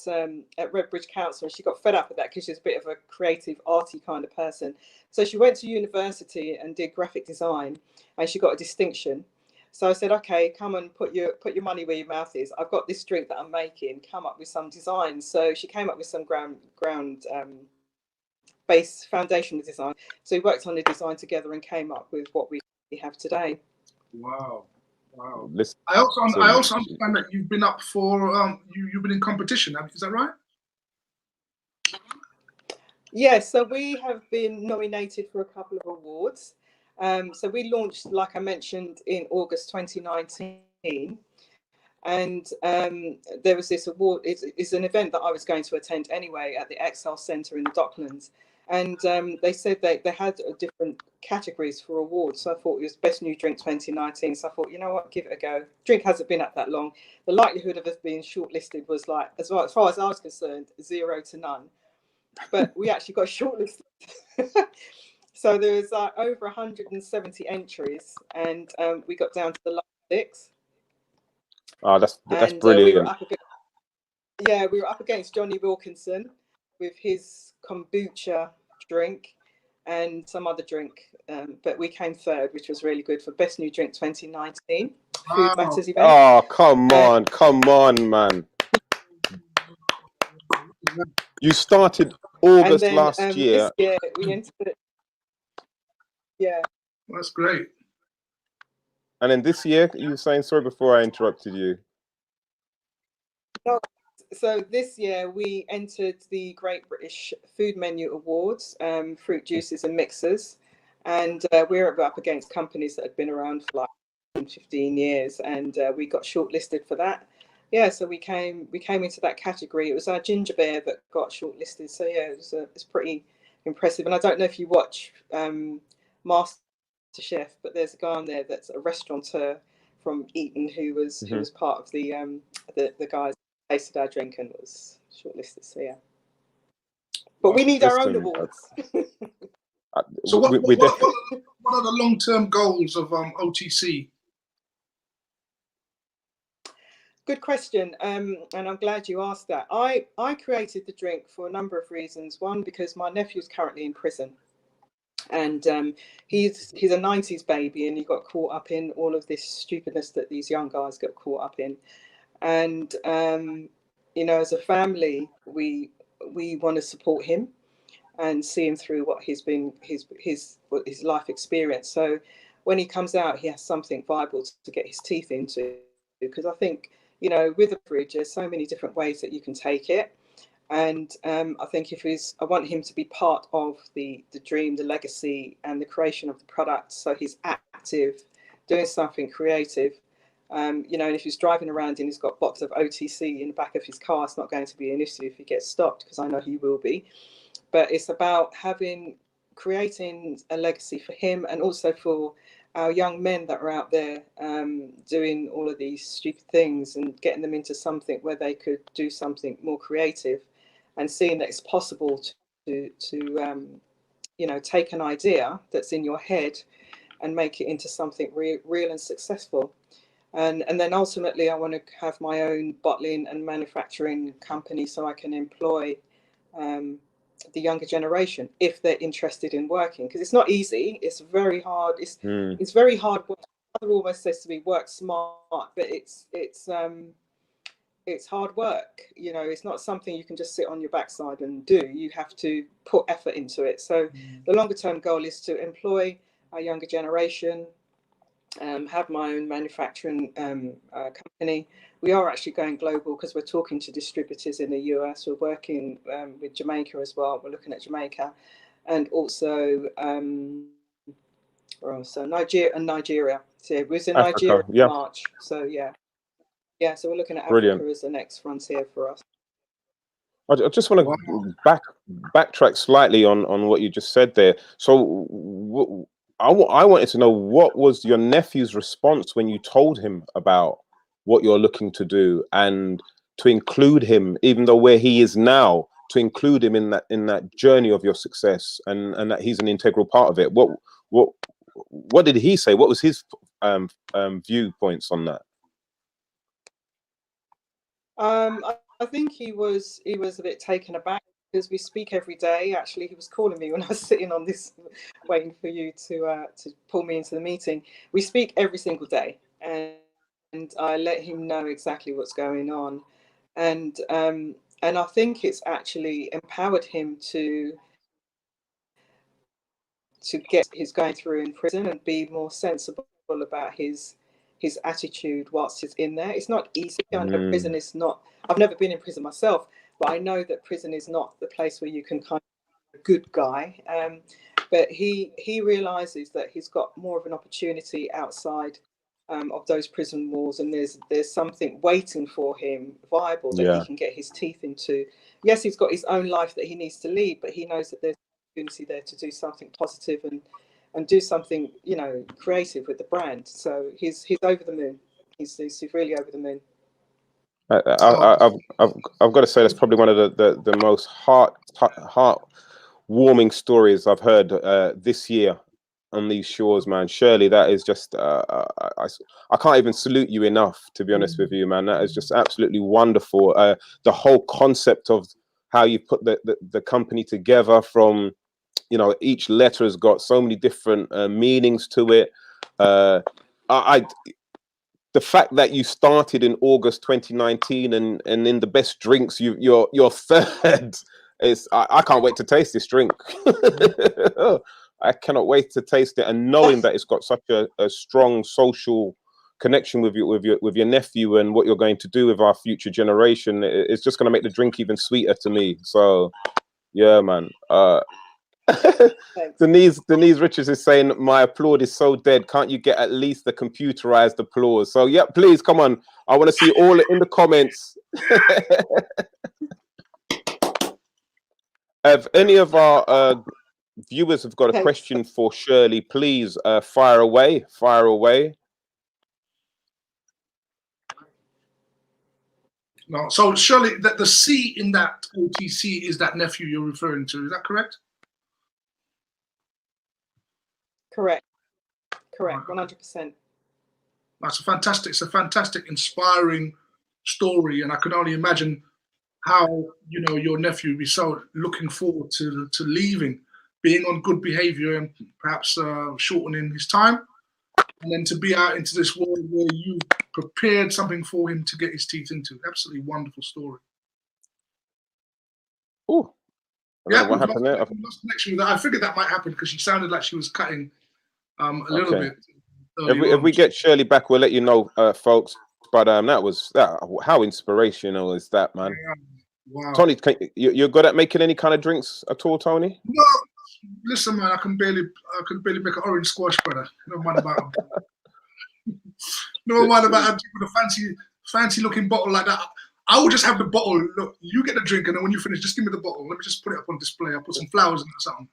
Redbridge Council, and she got fed up with that because she's a bit of a creative, arty kind of person. So she went to university and did graphic design, and she got a distinction. So I said, okay, come and put your money where your mouth is. I've got this drink that I'm making. Come up with some designs. So she came up with some ground base foundation design. So we worked on the design together and came up with what we have today. Wow. Wow. Listen, I also understand that you've been up for you've been in competition. Is that right? Yeah, so we have been nominated for a couple of awards. So we launched, like I mentioned, in August 2019. And there was this award. It's an event that I was going to attend anyway at the Excel Centre in the Docklands. And they said they had different categories for awards. So I thought it was Best New Drink 2019. So I thought, you know what, give it a go. Drink hasn't been up that long. The likelihood of us being shortlisted was like, as far as I was concerned, 0 to none. But we actually got shortlisted. So there was over 170 entries, and we got down to the last 6. Oh, that's And we were brilliant. up against, we were up against Johnny Wilkinson with his kombucha drink and some other drink, but we came third, which was really good for Best New Drink 2019 Food Matters event. Oh, come on, man. You started August and then, last year. This year we entered it. Yeah. That's great. And then this year, you were saying, sorry, before I interrupted you. No, so this year we entered the Great British Food Menu Awards, fruit juices and mixers. And we're up against companies that had been around for like 15 years, and we got shortlisted for that. Yeah, so we came into that category. It was our ginger beer that got shortlisted. So yeah, it's pretty impressive. And I don't know if you watch MasterChef, but there's a guy on there that's a restaurateur from Eton who was part of the guys that tasted our drink and was shortlisted. So yeah, but we need our own awards. So what are the long-term goals of OTC? Good question, and I'm glad you asked that. I created the drink for a number of reasons. One, because my nephew's currently in prison, and he's a 90s baby, and he got caught up in all of this stupidness that these young guys get caught up in. And you know, as a family, we want to support him and see him through what he's been his life experience. So when he comes out, he has something viable to get his teeth into, because I think, you know, with a bridge, there's so many different ways that you can take it. And I think I want him to be part of the dream, the legacy, and the creation of the product. So he's active, doing something creative. You know, and if he's driving around and he's got a box of OTC in the back of his car, it's not going to be an issue if he gets stopped, because I know he will be. But it's about creating a legacy for him, and also for our young men that are out there doing all of these stupid things, and getting them into something where they could do something more creative, and seeing that it's possible to you know, take an idea that's in your head and make it into something real and successful. And then ultimately I want to have my own bottling and manufacturing company, so I can employ the younger generation if they're interested in working, because it's not easy. It's very hard. It's very hard work. My mother always says to me, work smart, but it's hard work. You know, it's not something you can just sit on your backside and do. You have to put effort into it. So the longer term goal is to employ our younger generation, have my own manufacturing company. We are actually going global, because we're talking to distributors in the US. We're working with Jamaica as well. We're looking at Jamaica, and also Nigeria. So we was in Africa, Nigeria in yeah. March. So yeah. So we're looking at Brilliant. Africa as the next frontier for us. I just want to backtrack slightly on what you just said there. So I wanted to know, what was your nephew's response when you told him about what you're looking to do, and to include him, even though where he is now, to include him in that journey of your success, and that he's an integral part of it. What did he say? What was his viewpoints on that? I think he was a bit taken aback, because we speak every day. Actually, he was calling me when I was sitting on this, waiting for you to pull me into the meeting. We speak every single day, and I let him know exactly what's going on, and I think it's actually empowered him to get his going through in prison, and be more sensible about his attitude whilst he's in there. It's not easy. I know prison is not. I've never been in prison myself, but I know that prison is not the place where you can kind of good guy, but he realizes that he's got more of an opportunity outside of those prison walls, and there's something waiting for him, viable, that he can get his teeth into. Yes, he's got his own life that he needs to lead, but he knows that there's an opportunity there to do something positive and do something, you know, creative with the brand. So he's over the moon. He's really over the moon. I've got to say that's probably one of the most heart-warming stories I've heard this year on these shores, man. Shirley, that is just I can't even salute you enough, to be honest with you, man. That is just absolutely wonderful. The whole concept of how you put the company together, from, you know, each letter has got so many different meanings to it. The fact that you started in August 2019 and in the best drinks, you're third is, I can't wait to taste this drink. I cannot wait to taste it, and knowing that it's got such a strong social connection with your nephew and what you're going to do with our future generation, it's just going to make the drink even sweeter to me. So yeah, man. Denise Richards is saying my applaud is so dead. Can't you get at least the computerized applause? So yeah, please come on. I want to see all in the comments. If any of our viewers have got a question for Shirley, please fire away. No, so Shirley, the C in that OTC is that nephew you're referring to. Is that correct? Correct. 100%. That's it's a fantastic, inspiring story, and I can only imagine how, you know, your nephew would be so looking forward to leaving, being on good behavior, and perhaps shortening his time, and then to be out into this world where you prepared something for him to get his teeth into. Absolutely wonderful story. Oh, yeah, what happened there? Lost connection with that. I figured that might happen because she sounded like she was cutting a little bit. If we get Shirley back, we'll let you know, folks. But how inspirational is that, man? Wow. Tony, you're good at making any kind of drinks at all, Tony? No, listen, man, I can barely make an orange squash, brother. No mind about no mind about with a fancy looking bottle like that. I will just have the bottle. Look, you get the drink, and then when you finish, just give me the bottle. Let me just put it up on display. I'll put some flowers in it or something.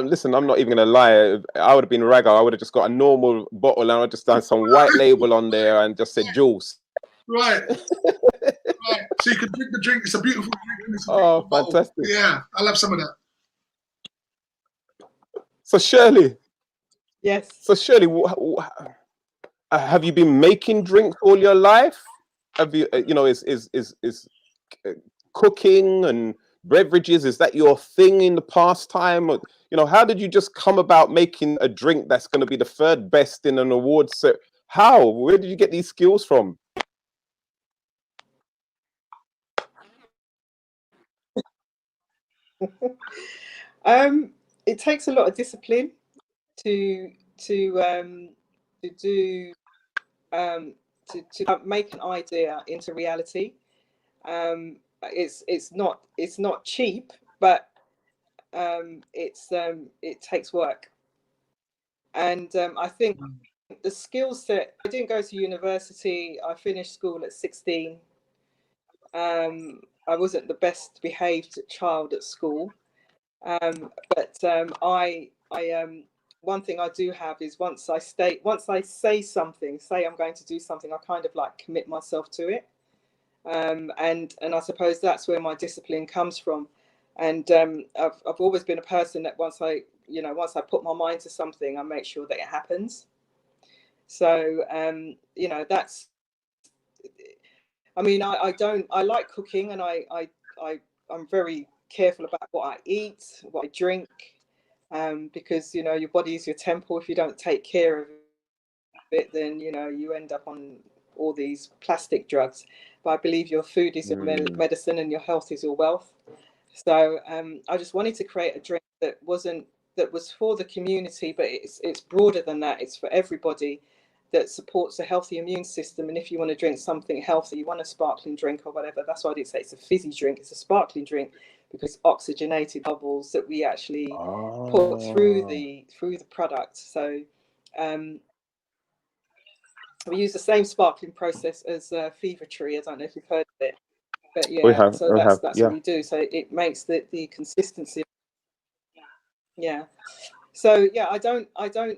Listen, I'm not even gonna lie. I would have been ragga. I would have just got a normal bottle and I would just done some white label on there and just said juice. Right. Right. So you can drink the drink. It's a beautiful drink. Fantastic. Bottle. Yeah, I'll have some of that. So Shirley. Yes. So Shirley, have you been making drinks all your life? Have you, you know, is cooking and beverages, is that your thing in the pastime? Or, you know, how did you just come about making a drink that's going to be the third best in an award set? Where did you get these skills from? It takes a lot of discipline to make an idea into reality. It's not cheap, but it takes work. And I think the skill set, I didn't go to university. I finished school at 16. I wasn't the best behaved child at school. But one thing I do have is once I say something, say I'm going to do something, I kind of like commit myself to it. And I suppose that's where my discipline comes from. And I've always been a person that once I put my mind to something, I make sure that it happens. So that's, I mean, I like cooking, and I'm very careful about what I eat, what I drink, because your body is your temple. If you don't take care of it, then you end up on all these plastic drugs. But I believe your food is your medicine, and your health is your wealth. So I just wanted to create a drink that was for the community, but it's broader than that. It's for everybody, that supports a healthy immune system. And if you want to drink something healthy, you want a sparkling drink or whatever, that's why I didn't say it's a fizzy drink, it's a sparkling drink, because it's oxygenated bubbles that we actually put through the product. So we use the same sparkling process as Fever Tree. I don't know if you've heard of it, but yeah, so that's what we do. So it makes the consistency. Yeah. So yeah, I don't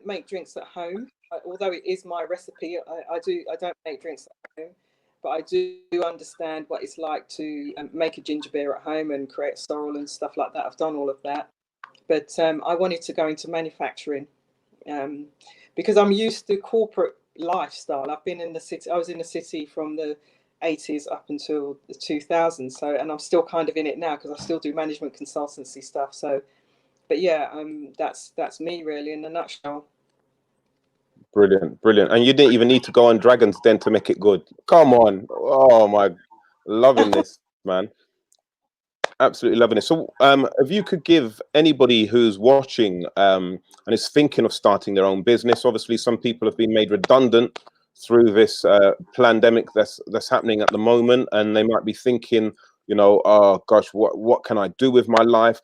make drinks at home, although it is my recipe. I don't make drinks at home, but I do understand what it's like to make a ginger beer at home and create sorrel and stuff like that. I've done all of that, but I wanted to go into manufacturing because I'm used to corporate lifestyle. I've been in the city. I was in the city from the 80s up until the 2000s. So, and I'm still kind of in it now because I still do management consultancy stuff. So, but yeah, that's me really in a nutshell. Brilliant, brilliant. And you didn't even need to go on Dragon's Den to make it good. Come on. Oh my, loving this, man. Absolutely loving it. So if you could give anybody who's watching and is thinking of starting their own business, obviously some people have been made redundant through this pandemic that's happening at the moment, and they might be thinking, you know, oh gosh, what can I do with my life?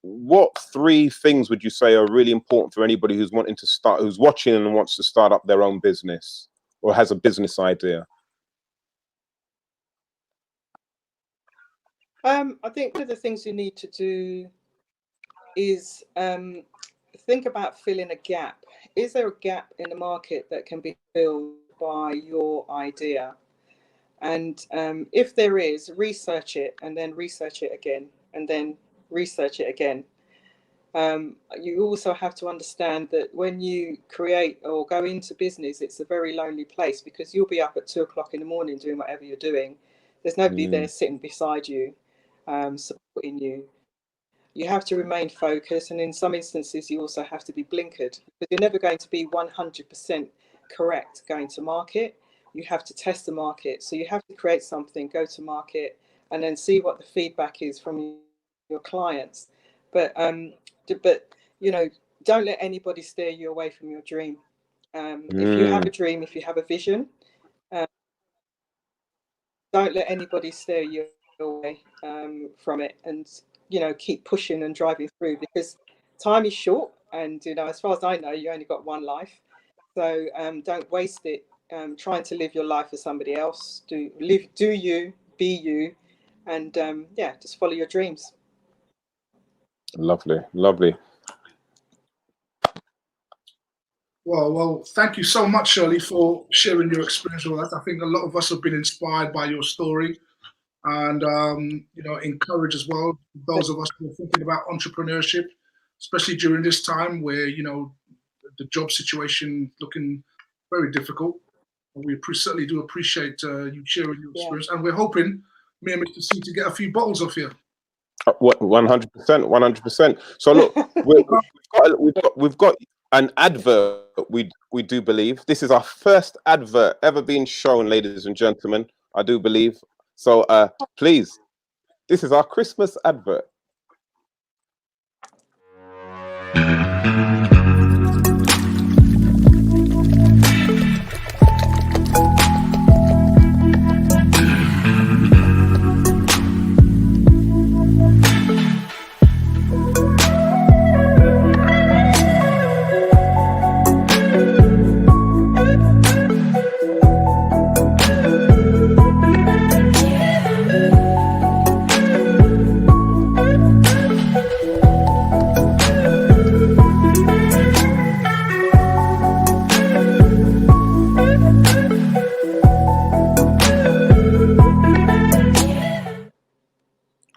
What 3 things would you say are really important for anybody who's wanting to start, who's watching and wants to start up their own business or has a business idea? I think one of the things you need to do is think about filling a gap. Is there a gap in the market that can be filled by your idea? And if there is, research it and then research it again and then research it again. You also have to understand that when you create or go into business, it's a very lonely place because you'll be up at 2 o'clock in the morning doing whatever you're doing. There's nobody there sitting beside you, supporting you. You have to remain focused, and in some instances, you also have to be blinkered because you're never going to be 100% correct going to market. You have to test the market. So you have to create something, go to market, and then see what the feedback is from your clients. But you know, don't let anybody steer you away from your dream. If you have a dream, if you have a vision, don't let anybody steer you away from it, and you know, keep pushing and driving through because time is short, and you know, as far as I know, you only got one life. So don't waste it trying to live your life for somebody else. Do you, be you, and yeah, just follow your dreams. Lovely, lovely. Well, thank you so much, Shirley, for sharing your experience with us. I think a lot of us have been inspired by your story, and you know, encourage as well those of us who are thinking about entrepreneurship, especially during this time where, you know, the job situation looking very difficult. We certainly do appreciate you sharing your experience, and we're hoping me and Mr. C to get a few bottles off here. 100%, 100%. So look, we've got an advert. We do believe this is our first advert ever being shown, ladies and gentlemen. I do believe so. Please, this is our Christmas advert.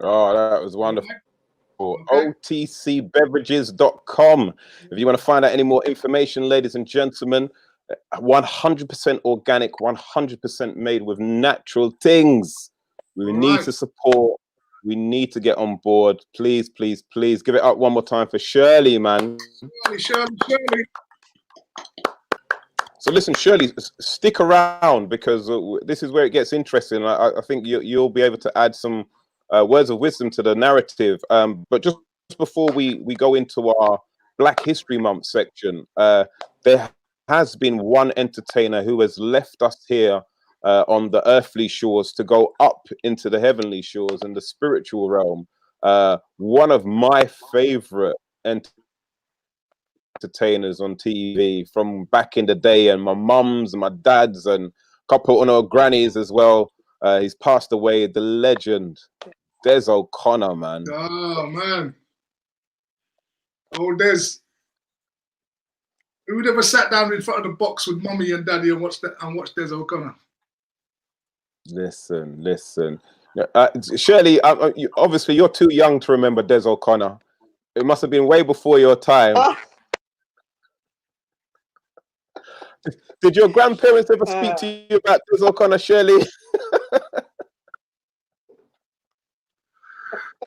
Oh, that was wonderful. OTCbeverages.com. If you want to find out any more information, ladies and gentlemen, 100% organic, 100% made with natural things. We need to support. We need to get on board. Please, please, please give it up one more time for Shirley, man. Shirley. So listen, Shirley, stick around because this is where it gets interesting. I think you'll be able to add some words of wisdom to the narrative. But just before we go into our Black History Month section, there has been one entertainer who has left us here on the earthly shores to go up into the heavenly shores and the spiritual realm. One of my favorite entertainers on TV from back in the day, and my mums and my dads and a couple of our grannies as well. He's passed away, the legend, Des O'Connor, man. Oh, man. Oh, Des. Who'd ever sat down in front of the box with mommy and daddy and watched Des O'Connor? Listen. Shirley, obviously you're too young to remember Des O'Connor. It must have been way before your time. Did your grandparents ever speak to you about Des O'Connor, Shirley?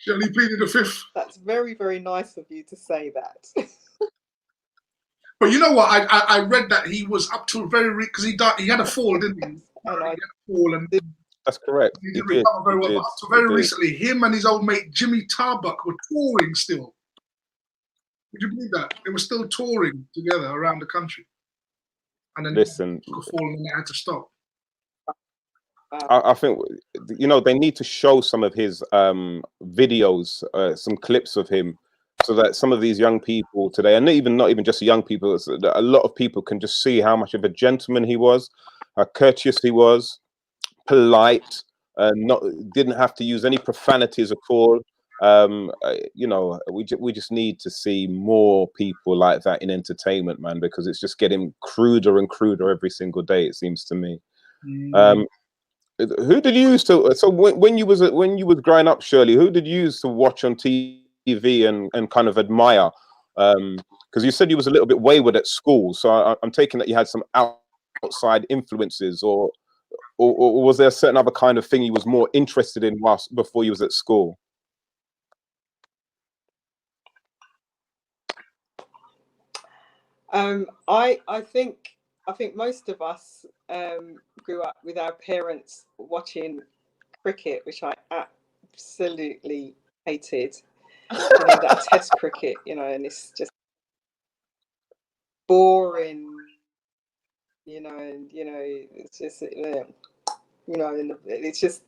Shirley pleaded the fifth. That's very, very nice of you to say that. But you know what? I read that he was up to because he died. He had a fall, didn't he? He had a fall, and that's correct. He didn't recover very well. But up to very recently, him and his old mate Jimmy Tarbuck were touring still. Would you believe that? They were still touring together around the country. And then listen, took a fall and they had to stop. I think, you know, they need to show some of his videos, some clips of him, so that some of these young people today, and not even just young people, a lot of people can just see how much of a gentleman he was, how courteous he was, polite, didn't have to use any profanities at all. You know, we just need to see more people like that in entertainment, man, because it's just getting cruder and cruder every single day, it seems to me. Who did you used to? So when you was growing up, Shirley, who did you used to watch on TV and kind of admire? Because you said you was a little bit wayward at school, so I'm taking that you had some outside influences, or was there a certain other kind of thing you was more interested in before you was at school? I think most of us grew up with our parents watching cricket, which I absolutely hated. You know, that Test cricket, you know, and it's just boring, you know, and it's just, you know, and it's just.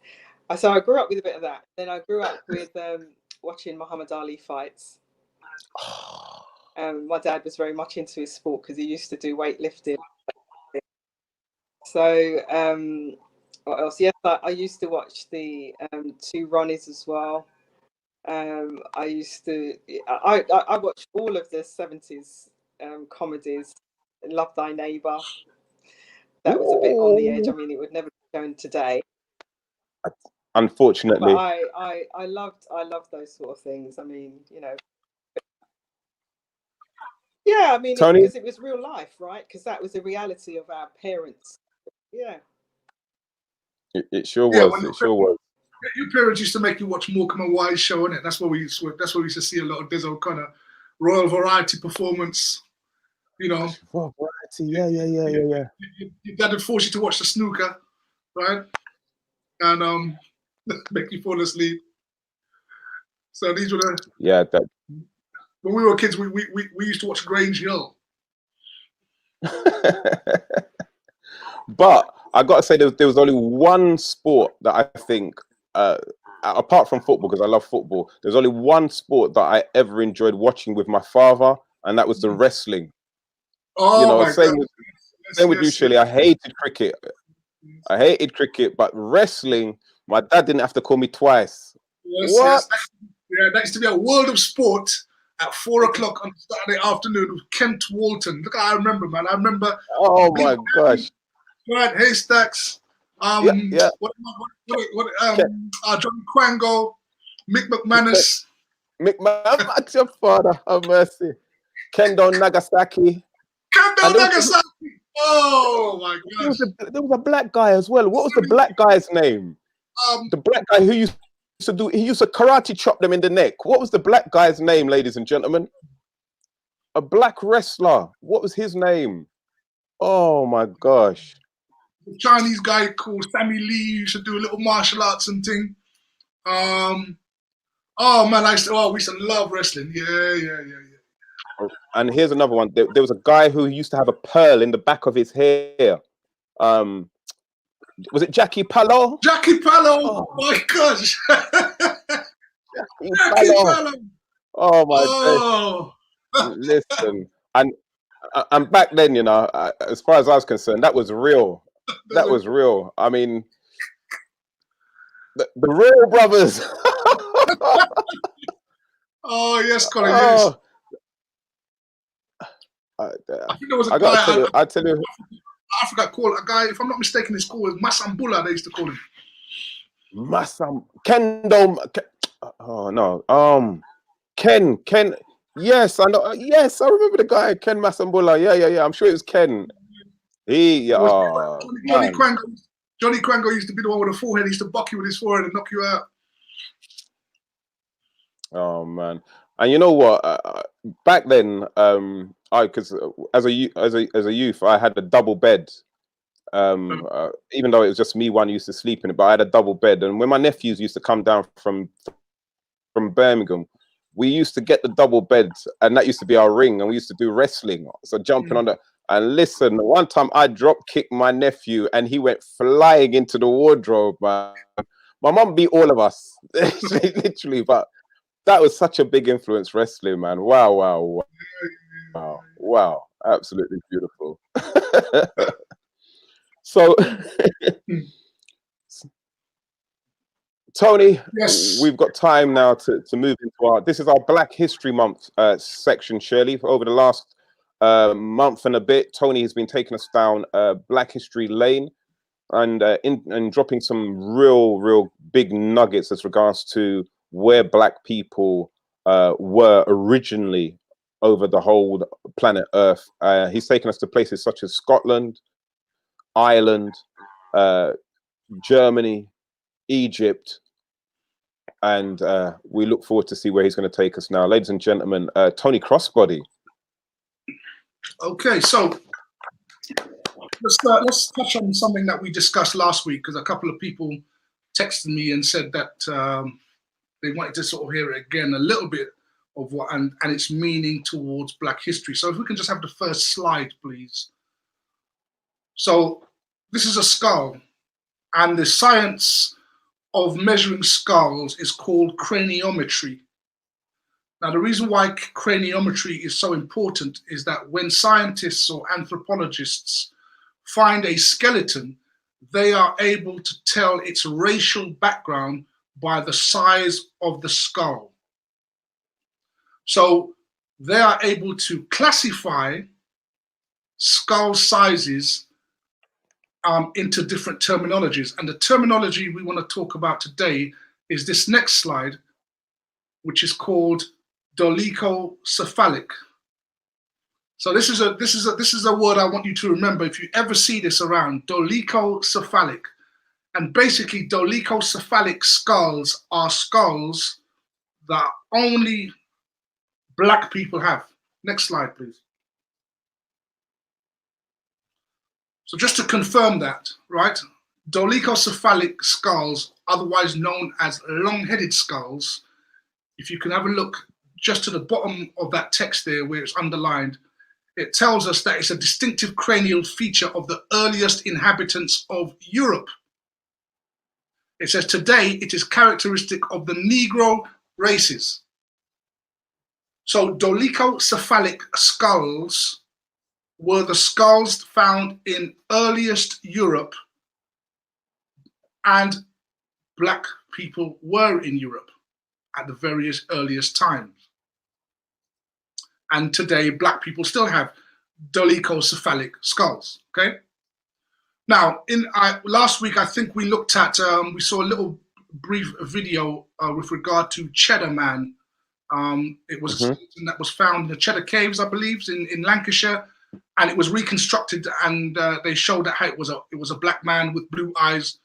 So I grew up with a bit of that. Then I grew up with watching Muhammad Ali fights. My dad was very much into his sport because he used to do weightlifting. So what else? Yes, I used to watch the two Ronnies as well. I used to. I watched all of the 70s comedies. Love Thy Neighbor. That was a bit on the edge. I mean, it would never be shown today. Unfortunately. But I loved those sort of things. I mean, you know. Yeah, I mean, because it was real life, right? Because that was the reality of our parents. Yeah. It sure was. It sure was. Your parents used to make you watch Morecambe and Wise show, innit? That's where we used to see a lot of Des O'Connor. Royal Variety Performance, you know. Royal Variety, yeah. Your dad would force you to watch the snooker, right? And make you fall asleep. So these were the when we were kids, we used to watch Grange Hill. But I got to say, there was only one sport that I think, apart from football, because I love football, there's only one sport that I ever enjoyed watching with my father, and that was the wrestling. Oh, you know, same with you, Shirley. I hated cricket. But wrestling, my dad didn't have to call me twice. Yes, what? Yes. That used to be a world of sport at 4 o'clock on Saturday afternoon with Kent Walton. Look, I remember, man. I remember. Oh my gosh. Right, Haystacks. Johnny Quango, Mick McManus. That's your father. Have mercy. Kendo Nagasaki. Oh my gosh. There was a black guy as well. What was the black guy's name? The black guy who used to karate chop them in the neck. What was the black guy's name, ladies and gentlemen? A black wrestler. What was his name? Oh my gosh. A Chinese guy called Sammy Lee used to do a little martial arts and thing. Oh man, we used to love wrestling. Yeah. And here's another one. There was a guy who used to have a pearl in the back of his hair. Was it Jackie Pallo? Jackie Pallo. Oh, My gosh. Jackie Jackie Pallo. Pallo. Oh my gosh. Oh. Listen, and back then, you know, as far as I was concerned, that was real. That was real. I mean, the real brothers. Oh yes, Colin. Yes. Oh, I think there was a I guy. gotta tell you, I tell you, I forgot call a guy. If I'm not mistaken, his call was Masambula. They used to call him. Masam Kendall. Oh no, Ken. Yes, I know. Yes, I remember the guy, Ken Masambula. Yeah. I'm sure it was Ken. He, It was Johnny man. Quango. Johnny Quango used to be the one with the forehead. He used to buck you with his forehead and knock you out. Oh man, and you know what? Back then, because as a youth, I had a double bed. Even though it was just me, one used to sleep in it, but I had a double bed. And when my nephews used to come down from Birmingham, we used to get the double beds, and that used to be our ring, and we used to do wrestling. So jumping on the. And listen, one time I drop kicked my nephew, and he went flying into the wardrobe. Man. My mum beat all of us, literally, but. That was such a big influence, wrestling, man. Wow. Absolutely beautiful. So, Tony, yes, we've got time now to move into this is our Black History Month section, Shirley. Over the last month and a bit, Tony has been taking us down Black History Lane and dropping some real big nuggets as regards to where Black people were originally over the whole planet Earth. He's taken us to places such as Scotland, Ireland, Germany, Egypt, and we look forward to see where he's going to take us now. Ladies and gentlemen, Tony Crossbody. Okay, so let's touch on something that we discussed last week, because a couple of people texted me and said that they wanted to sort of hear it again, a little bit of what and its meaning towards Black history. So if we can just have the first slide, please. So this is a skull, and the science of measuring skulls is called craniometry. Now, the reason why craniometry is so important is that when scientists or anthropologists find a skeleton, they are able to tell its racial background by the size of the skull. So they are able to classify skull sizes into different terminologies. And the terminology we want to talk about today is this next slide, which is called dolichocephalic. So this is a word I want you to remember if you ever see this around, dolichocephalic. And basically, dolichocephalic skulls are skulls that only Black people have. Next slide, please. So just to confirm that, right? Dolichocephalic skulls, otherwise known as long-headed skulls, if you can have a look just to the bottom of that text there where it's underlined, it tells us that it's a distinctive cranial feature of the earliest inhabitants of Europe. It says today it is characteristic of the Negro races. So dolichocephalic skulls were the skulls found in earliest Europe, and Black people were in Europe at the various earliest times. And today Black people still have dolichocephalic skulls, okay? Now, last week, I think we looked at, we saw a little brief video with regard to Cheddar Man. It was a skeleton that was found in the Cheddar Caves, I believe, in Lancashire, and it was reconstructed, and they showed how it was a Black man with blue eyes,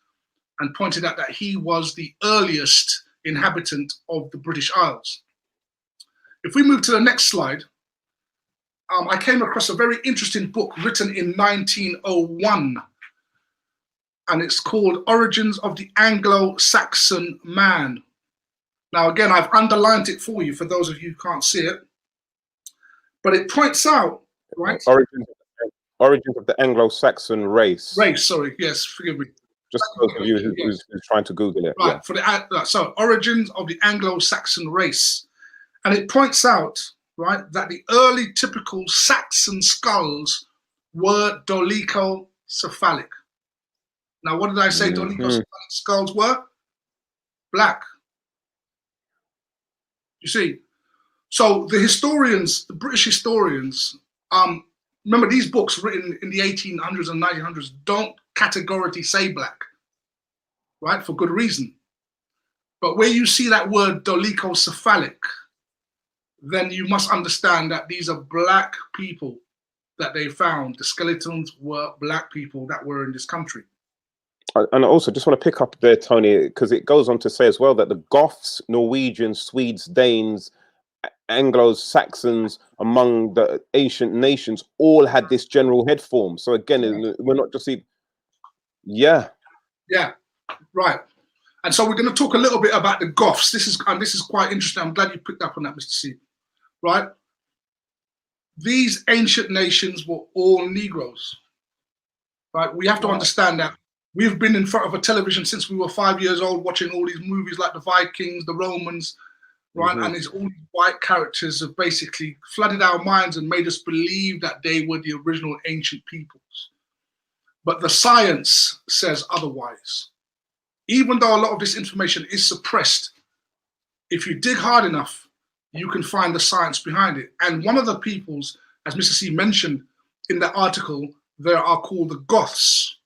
and pointed out that he was the earliest inhabitant of the British Isles. If we move to the next slide, I came across a very interesting book written in 1901. And it's called Origins of the Anglo-Saxon Man. Now, again, I've underlined it for you, for those of you who can't see it. But it points out, right? Origins of the Anglo-Saxon race. Race, sorry, yes, forgive me. Just for those of you who's trying to Google it. Right, for the so origins of the Anglo-Saxon race, and it points out, right, that the early typical Saxon skulls were dolichocephalic. Now, what did I say? Dolichocephalic skulls were black. You see, so the historians, the British historians, remember these books written in the 1800s and 1900s don't categorically say black, right, for good reason. But where you see that word dolichocephalic, then you must understand that these are black people that they found. The skeletons were black people that were in this country. And I also just want to pick up there, Tony, because it goes on to say as well that the Goths, Norwegians, Swedes, Danes, Anglo-Saxons, among the ancient nations, all had this general head form. So again, we're not just see. Yeah, right. And so we're going to talk a little bit about the Goths. This is quite interesting. I'm glad you picked up on that, Mr. C. Right? These ancient nations were all Negroes. Right? We have to understand that. We've been in front of a television since we were 5 years old, watching all these movies like the Vikings, the Romans, right? And it's all these white characters have basically flooded our minds and made us believe that they were the original ancient peoples. But the science says otherwise. Even though a lot of this information is suppressed, if you dig hard enough, you can find the science behind it. And one of the peoples, as Mr. C mentioned in that article, there are called the Goths.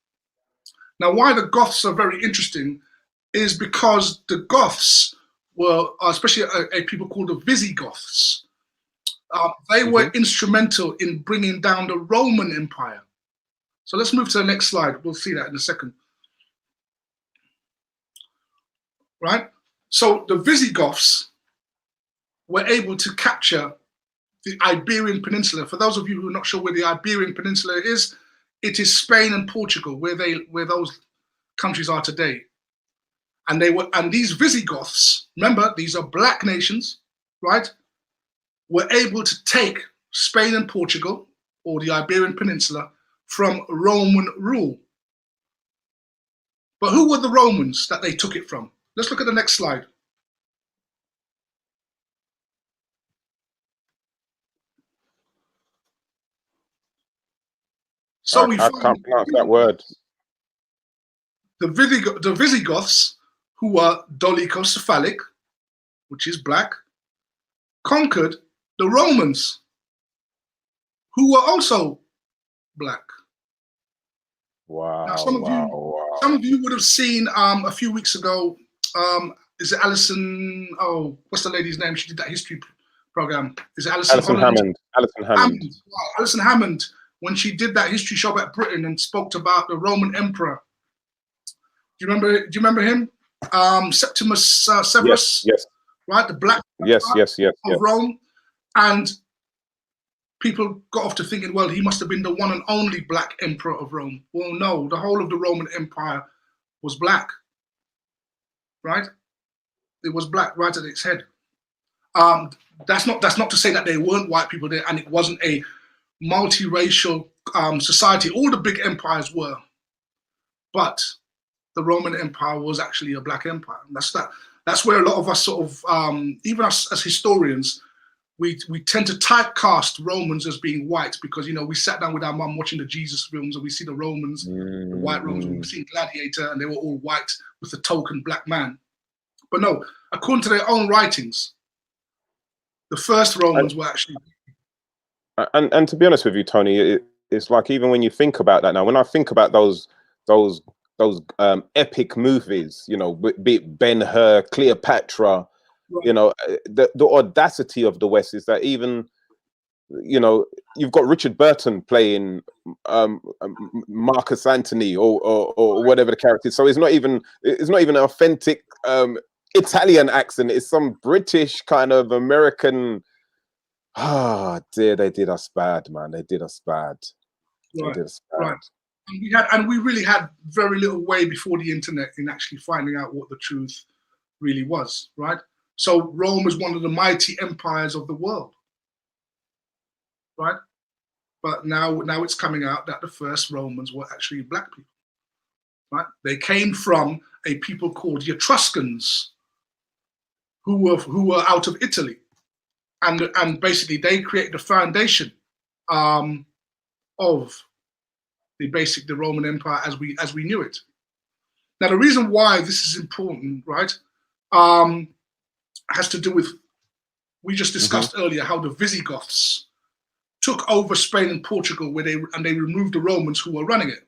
Now, why the Goths are very interesting is because the Goths were, especially a people called the Visigoths, they were instrumental in bringing down the Roman Empire. So let's move to the next slide. We'll see that in a second. Right? So the Visigoths were able to capture the Iberian Peninsula. For those of you who are not sure where the Iberian Peninsula is, it is Spain and Portugal, where those countries are today. And these Visigoths, remember, these are black nations, right? Were able to take Spain and Portugal, or the Iberian Peninsula, from Roman rule. But who were the Romans that they took it from? Let's look at the next slide. So I can't pronounce that word. The Visigoths, who were dolichocephalic, which is black, conquered the Romans, who were also black. Wow! Now, some of you would have seen a few weeks ago. Is it Alison? Oh, what's the lady's name? She did that history program. Is it Alison Hammond? Alison Hammond. Wow, Alison Hammond. When she did that history show about Britain and spoke about the Roman Emperor. Do you remember him? Septimus Severus. Yes. Right, the black. Yes. Of Rome, and people got off to thinking, well, he must have been the one and only black emperor of Rome. Well, no, the whole of the Roman Empire was black. Right, it was black right at its head. That's not to say that there weren't white people there, and it wasn't a multiracial society. All the big empires were, but the Roman Empire was actually a black empire. And that's where a lot of us sort of, even us as historians, we tend to typecast Romans as being white because, we sat down with our mum watching the Jesus films and we see the Romans, the white Romans, we've seen Gladiator, and they were all white with the token black man. But no, according to their own writings, the first Romans were actually. And to be honest with you, Tony, it's like even when you think about that now, when I think about those epic movies, be it Ben-Hur, Cleopatra, right. The audacity of the West is that even, you've got Richard Burton playing Marcus Antony or whatever the character is. So it's not even an authentic Italian accent. It's some British kind of American. Ah, dear, they did us bad, man. They did us bad. Right. They did us bad. Right. And we really had very little way before the internet in actually finding out what the truth really was, right? So Rome was one of the mighty empires of the world, right? But now it's coming out that the first Romans were actually black people. right? They came from a people called the Etruscans, who were out of Italy, and basically they created the foundation of the Roman Empire as we knew it. Now, the reason why this is important, right, has to do with, we just discussed earlier how the Visigoths took over Spain and Portugal, where they removed the Romans who were running it.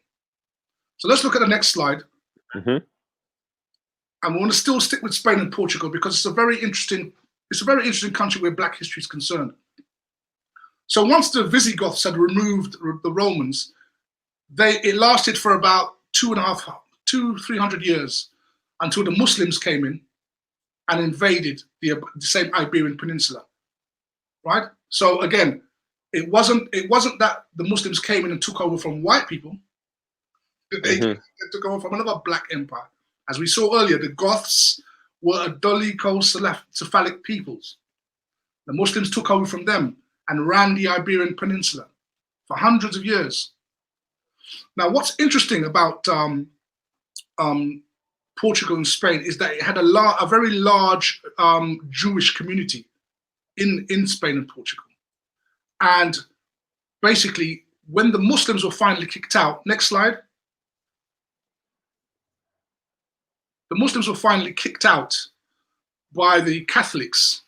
So let's look at the next slide. And we want to still stick with Spain and Portugal because it's a very interesting country where Black history is concerned. So once the Visigoths had removed the Romans, it lasted for about 200-300 years until the Muslims came in and invaded the same Iberian Peninsula, right? So again, it wasn't that the Muslims came in and took over from white people. They took over from another Black empire. As we saw earlier, the Goths were a Dolicho-Cephalic peoples. The Muslims took over from them and ran the Iberian Peninsula for hundreds of years. Now, what's interesting about Portugal and Spain is that it had a very large Jewish community in Spain and Portugal. And basically, when the Muslims were finally kicked out, next slide. The Muslims were finally kicked out by the Catholics,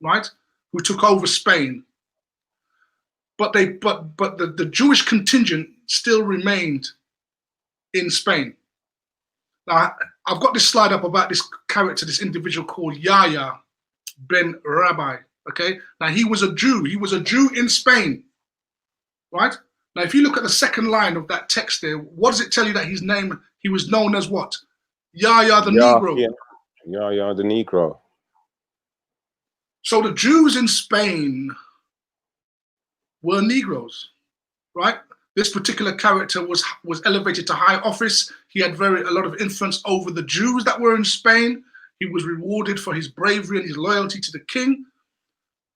right, who took over Spain. But the Jewish contingent still remained in Spain. Now, I've got this slide up about this character, this individual called Yahya ben Rabbi. Okay, now he was a Jew. He was a Jew in Spain, right? Now, if you look at the second line of that text there, what does it tell you that his name? He was known as what? Yahya the Negro. Yeah. Yahya the Negro. So the Jews in Spain were Negroes, right? This particular character was elevated to high office. He had a lot of influence over the Jews that were in Spain. He was rewarded for his bravery and his loyalty to the king.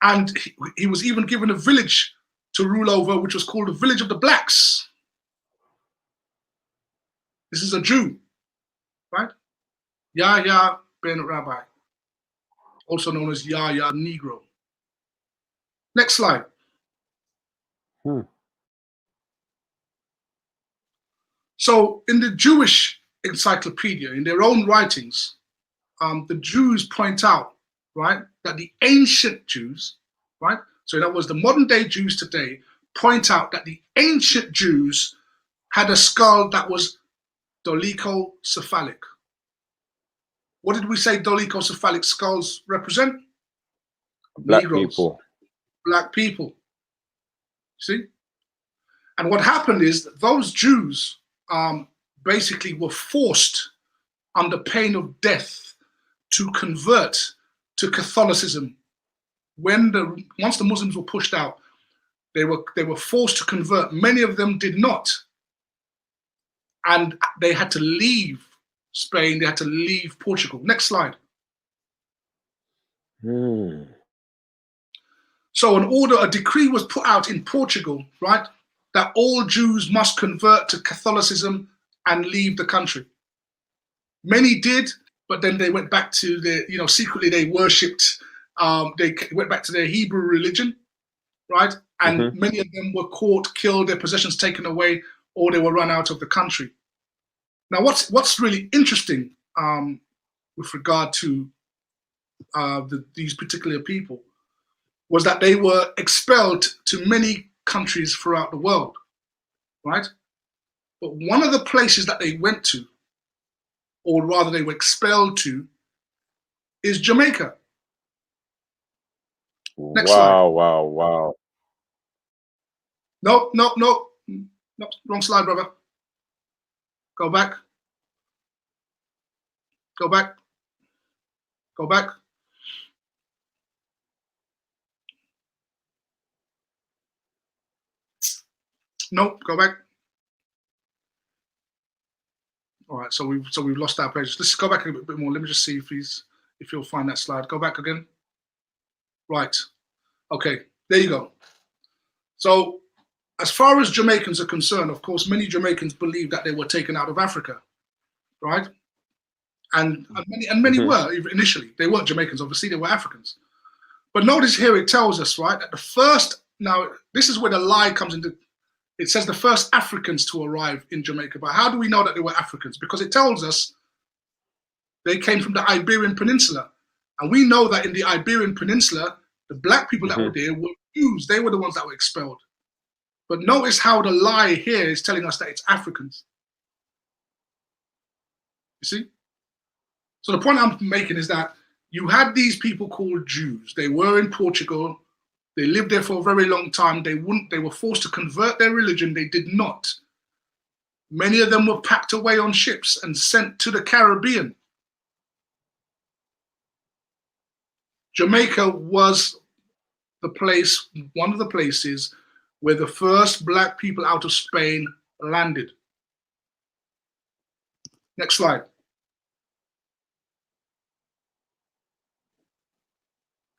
And he was even given a village to rule over, which was called the Village of the Blacks. This is a Jew, right? Yahya ben Rabbi, also known as Yahya Negro. Next slide. So in the Jewish encyclopedia, in their own writings, the Jews point out, right, that the ancient Jews, right, so in other words, the modern day Jews today point out that the ancient Jews had a skull that was dolichocephalic. What did we say dolichocephalic skulls represent? Black Negroes. people. Black people. See? And what happened is that those Jews basically were forced under pain of death to convert to Catholicism. Once the Muslims were pushed out, they were forced to convert. Many of them did not. And they had to leave Spain, they had to leave Portugal. Next slide. So a decree was put out in Portugal, right, that all Jews must convert to Catholicism and leave the country. Many did, but then they went back to secretly they worshipped, they went back to their Hebrew religion, right? And many of them were caught, killed, their possessions taken away, or they were run out of the country. Now, what's really interesting with regard to these particular people was that they were expelled to many countries throughout the world, right? But one of the places that they went to, or rather they were expelled to, is Jamaica. Next slide. Wow. No, wrong slide, brother. Go back. Go back. Go back. Nope, go back. All right, so we've lost our pages. Let's go back a bit more. Let me just see if you'll find that slide. Go back again. Right. Okay, there you go. So as far as Jamaicans are concerned, of course, many Jamaicans believe that they were taken out of Africa, right? And many were initially. They weren't Jamaicans, obviously, they were Africans. But notice here it tells us, right, that the first, now this is where the lie comes into, it says the first Africans to arrive in Jamaica. But how do we know that they were Africans? Because it tells us they came from the Iberian Peninsula. And we know that in the Iberian Peninsula, the black people that were there were Jews. They were the ones that were expelled. But notice how the lie here is telling us that it's Africans. You see? So the point I'm making is that you had these people called Jews. They were in Portugal. They lived there for a very long time. They were forced to convert their religion. They did not. Many of them were packed away on ships and sent to the Caribbean. Jamaica was the place, one of the places where the first black people out of Spain landed. Next slide.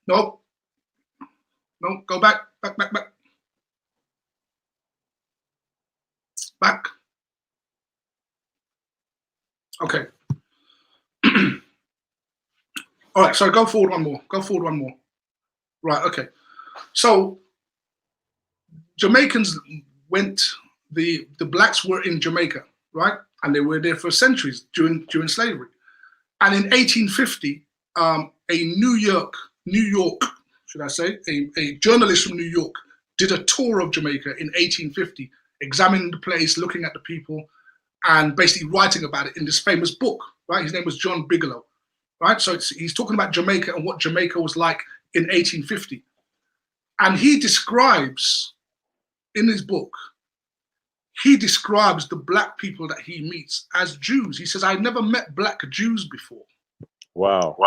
Nope. No, go back. Back. Okay. All right, so go forward one more. Right, okay. So Jamaicans went, the blacks were in Jamaica, right? And they were there for centuries during slavery. And in 1850, a New York, should I say, a journalist from New York did a tour of Jamaica in 1850, examining the place, looking at the people, and basically writing about it in this famous book, right? His name was John Bigelow, right? So he's talking about Jamaica and what Jamaica was like in 1850. And he describes, in his book, he describes the black people that he meets as Jews. He says, I never met black Jews before. Wow.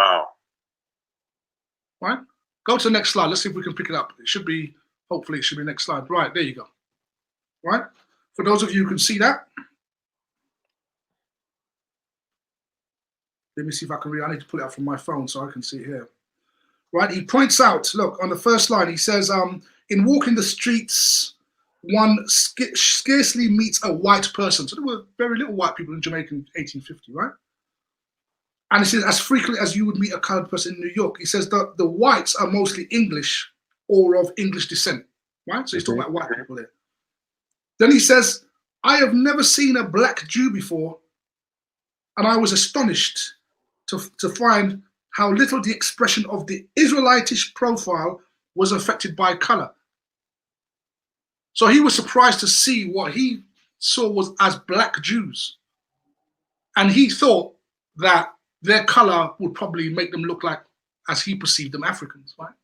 Right? Go to the next slide. Let's see if we can pick it up. It should be, hopefully it should be next slide. Right, there you go. Right? For those of you who can see that. Let me see if I can read. I need to pull it out from my phone so I can see it here. Right, he points out, look, on the first line, he says, in walking the streets, one scarcely meets a white person. So there were very little white people in Jamaica in 1850, right? And he says, as frequently as you would meet a colored person in New York, he says that the whites are mostly English or of English descent, right? So he's talking about white people there. Then he says, I have never seen a black Jew before, and I was astonished to find how little the expression of the Israelitish profile was affected by color. So he was surprised to see what he saw was as black Jews. And he thought that their color would probably make them look like, as he perceived them, Africans, right?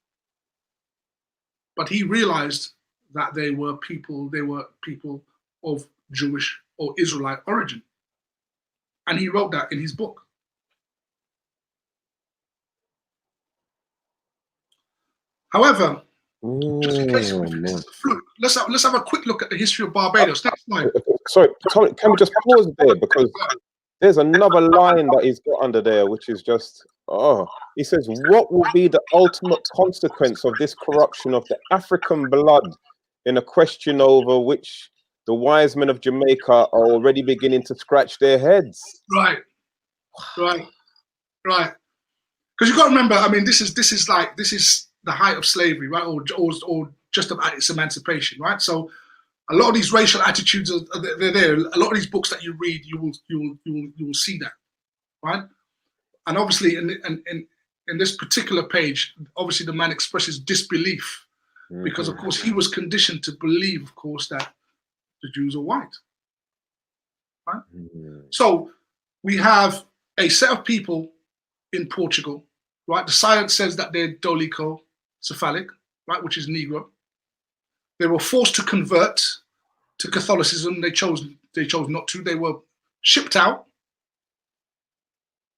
But he realized that they were people of Jewish or Israelite origin. And he wrote that in his book. However, just in case we think this is a fluke, let's have a quick look at the history of Barbados. Next slide. Sorry, can we just pause there, because there's another line that he's got under there, which is just, he says, what will be the ultimate consequence of this corruption of the African blood in a question over which the wise men of Jamaica are already beginning to scratch their heads? Right. Because you've got to remember, I mean, this is the height of slavery, right? Or just about its emancipation, right? So a lot of these racial attitudes they're there. A lot of these books that you read, you will see that, right? And obviously, in this particular page, obviously the man expresses disbelief because, of course, he was conditioned to believe, of course, that the Jews are white, right? So we have a set of people in Portugal, right? The science says that they're dolichocephalic, right, which is Negro. They were forced to convert to Catholicism. They chose not to. They were shipped out,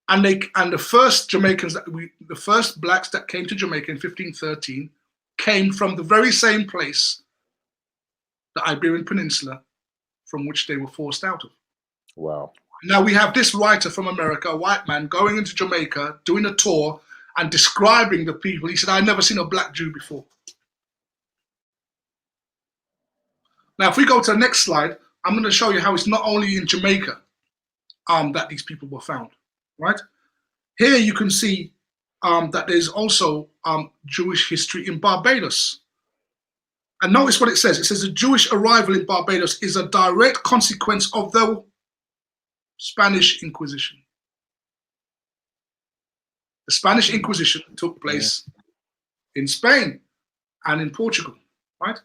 and the first Jamaicans the first blacks that came to Jamaica in 1513 came from the very same place, the Iberian Peninsula, from which they were forced out of. Wow. Now we have this writer from America, a white man, going into Jamaica, doing a tour and describing the people. He said, I've never seen a black Jew before. Now, if we go to the next slide, I'm going to show you how it's not only in Jamaica that these people were found, right? Here you can see that there's also Jewish history in Barbados. And notice what it says. It says the Jewish arrival in Barbados is a direct consequence of the Spanish Inquisition. The Spanish Inquisition took place in Spain and in Portugal, right?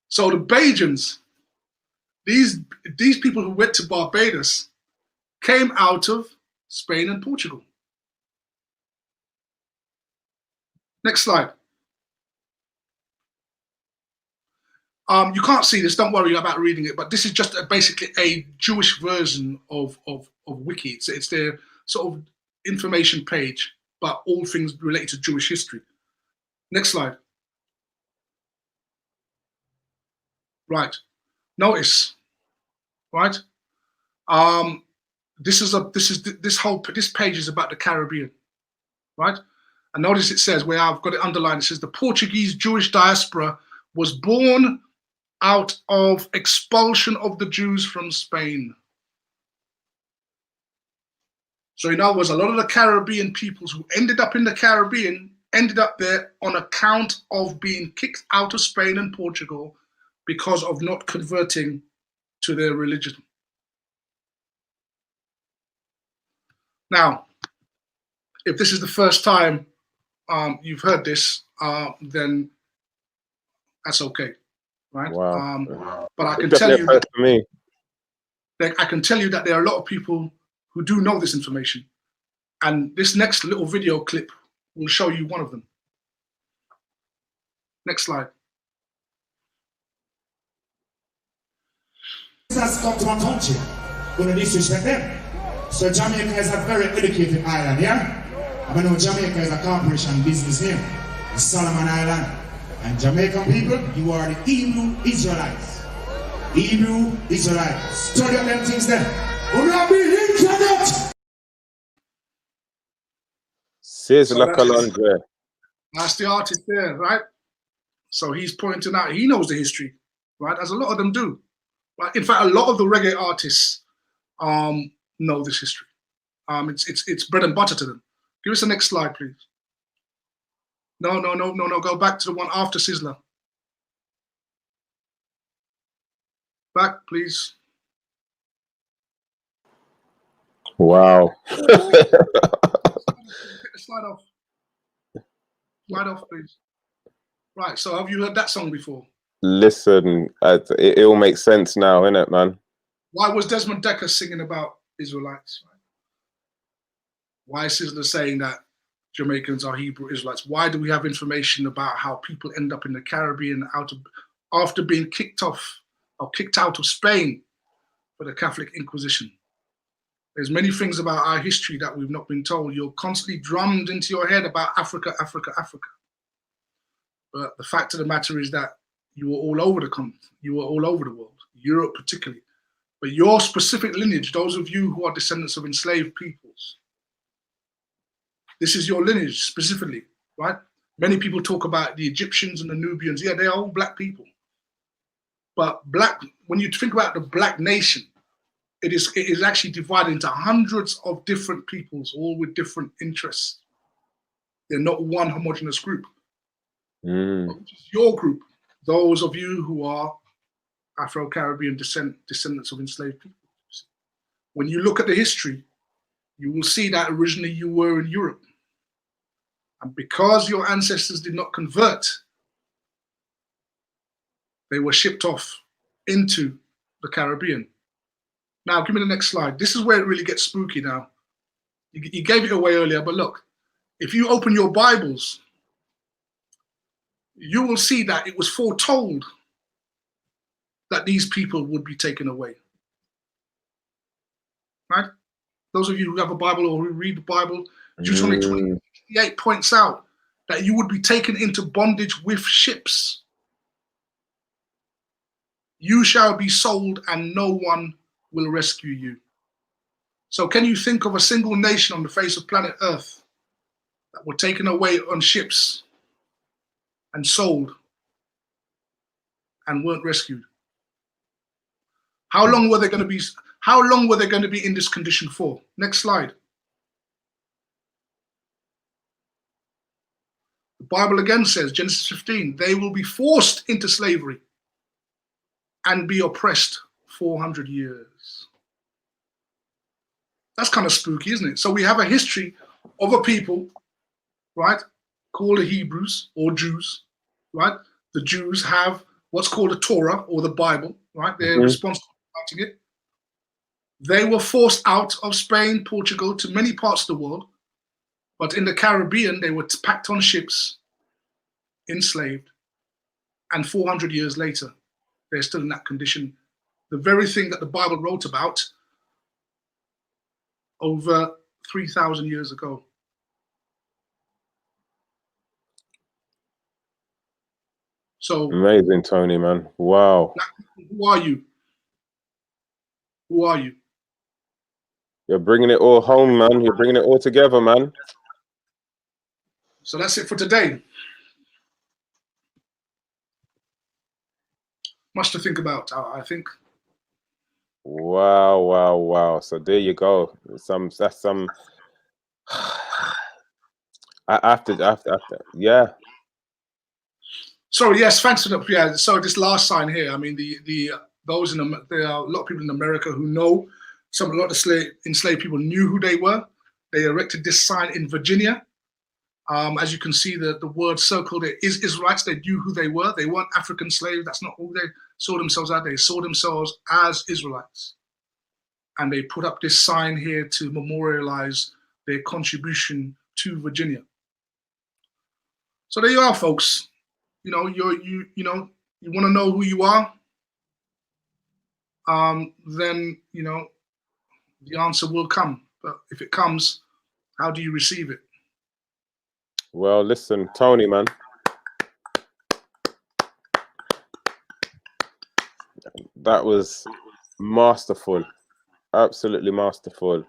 So the Bajans, these people who went to Barbados came out of Spain and Portugal. Next slide. You can't see this, don't worry about reading it, but this is just basically a Jewish version of Wiki. It's their sort of information page, but all things related to Jewish history. Next slide. Right. Notice, right? This page is about the Caribbean, right? And notice it says, where I've got it underlined, it says the Portuguese Jewish diaspora was born out of expulsion of the Jews from Spain. So in other words, a lot of the Caribbean peoples who ended up in the Caribbean ended up there on account of being kicked out of Spain and Portugal because of not converting to their religion. Now, if this is the first time you've heard this, then that's okay, right? Wow. But I can tell you, for me. I can tell you that there are a lot of people who do know this information, and this next little video clip will show you one of them. Next slide. Has come to our country, going to disrespect them. So Jamaica is a very educated island, yeah? I know Jamaica is a corporation business here, the Solomon Island. And Jamaican people, you are the Hebrew Israelites. Hebrew Israelites. Study up them things there. Will not be internet. Sizzla Kalonji. That's the artist there, right? So he's pointing out, he knows the history, right? As a lot of them do. Right? In fact, a lot of the reggae artists know this history. It's bread and butter to them. Give us the next slide, please. No. Go back to the one after Sizzla. Back, please. Wow. Take the slide off. Slide off, please. Right, so have you heard that song before? Listen, it all makes sense now, innit, man? Why was Desmond Dekker singing about Israelites? Why is Sizzla saying that Jamaicans are Hebrew Israelites? Why do we have information about how people end up in the Caribbean after being kicked off or kicked out of Spain for the Catholic Inquisition? There's many things about our history that we've not been told. You're constantly drummed into your head about Africa, Africa, Africa. But the fact of the matter is that you were all over the continent. You were all over the world, Europe particularly. But your specific lineage, those of you who are descendants of enslaved peoples, this is your lineage specifically, right? Many people talk about the Egyptians and the Nubians. Yeah, they are all black people. But when you think about the black nation, it is actually divided into hundreds of different peoples, all with different interests. They're not one homogenous group. Which is your group, those of you who are Afro-Caribbean descendants of enslaved people. When you look at the history, you will see that originally you were in Europe. And because your ancestors did not convert, they were shipped off into the Caribbean. Now, give me the next slide. This is where it really gets spooky now. You gave it away earlier, but look, if you open your Bibles, you will see that it was foretold that these people would be taken away. Right? Those of you who have a Bible or who read the Bible, Deuteronomy 28 points out that you would be taken into bondage with ships. You shall be sold and no one will rescue you. So can you think of a single nation on the face of planet Earth that were taken away on ships and sold and weren't rescued. How long were they going to be? How long were they going to be in this condition for? Next slide. The Bible again says, Genesis 15, they will be forced into slavery and be oppressed 400 years. That's kind of spooky, isn't it? So we have a history of a people, right, called the Hebrews or Jews, right? The Jews have what's called a Torah or the Bible, right? They're responsible for writing it. They were forced out of Spain, Portugal, to many parts of the world. But in the Caribbean, they were packed on ships, enslaved. And 400 years later, they're still in that condition. The very thing that the Bible wrote about over 3,000 years ago. So amazing, Tony, man. Wow. Who are you? Who are you? You're bringing it all home, man. You're bringing it all together, man. So that's it for today. Much to think about, I think. Wow, wow, wow. So there you go. That's some. After, yeah. So yes, thanks for the, yeah. So this last sign here, I mean, those in there are a lot of people in America who know. A lot of enslaved people knew who they were. They erected this sign in Virginia. As you can see, the word circled it is Israelites. They knew who they were. They weren't African slaves. That's not who they saw themselves as. They saw themselves as Israelites. And they put up this sign here to memorialize their contribution to Virginia. So there you are, folks. You know, you want to know who you are. Then you know the answer will come. But if it comes, how do you receive it? Well, listen, Tony, man. That was masterful, absolutely masterful.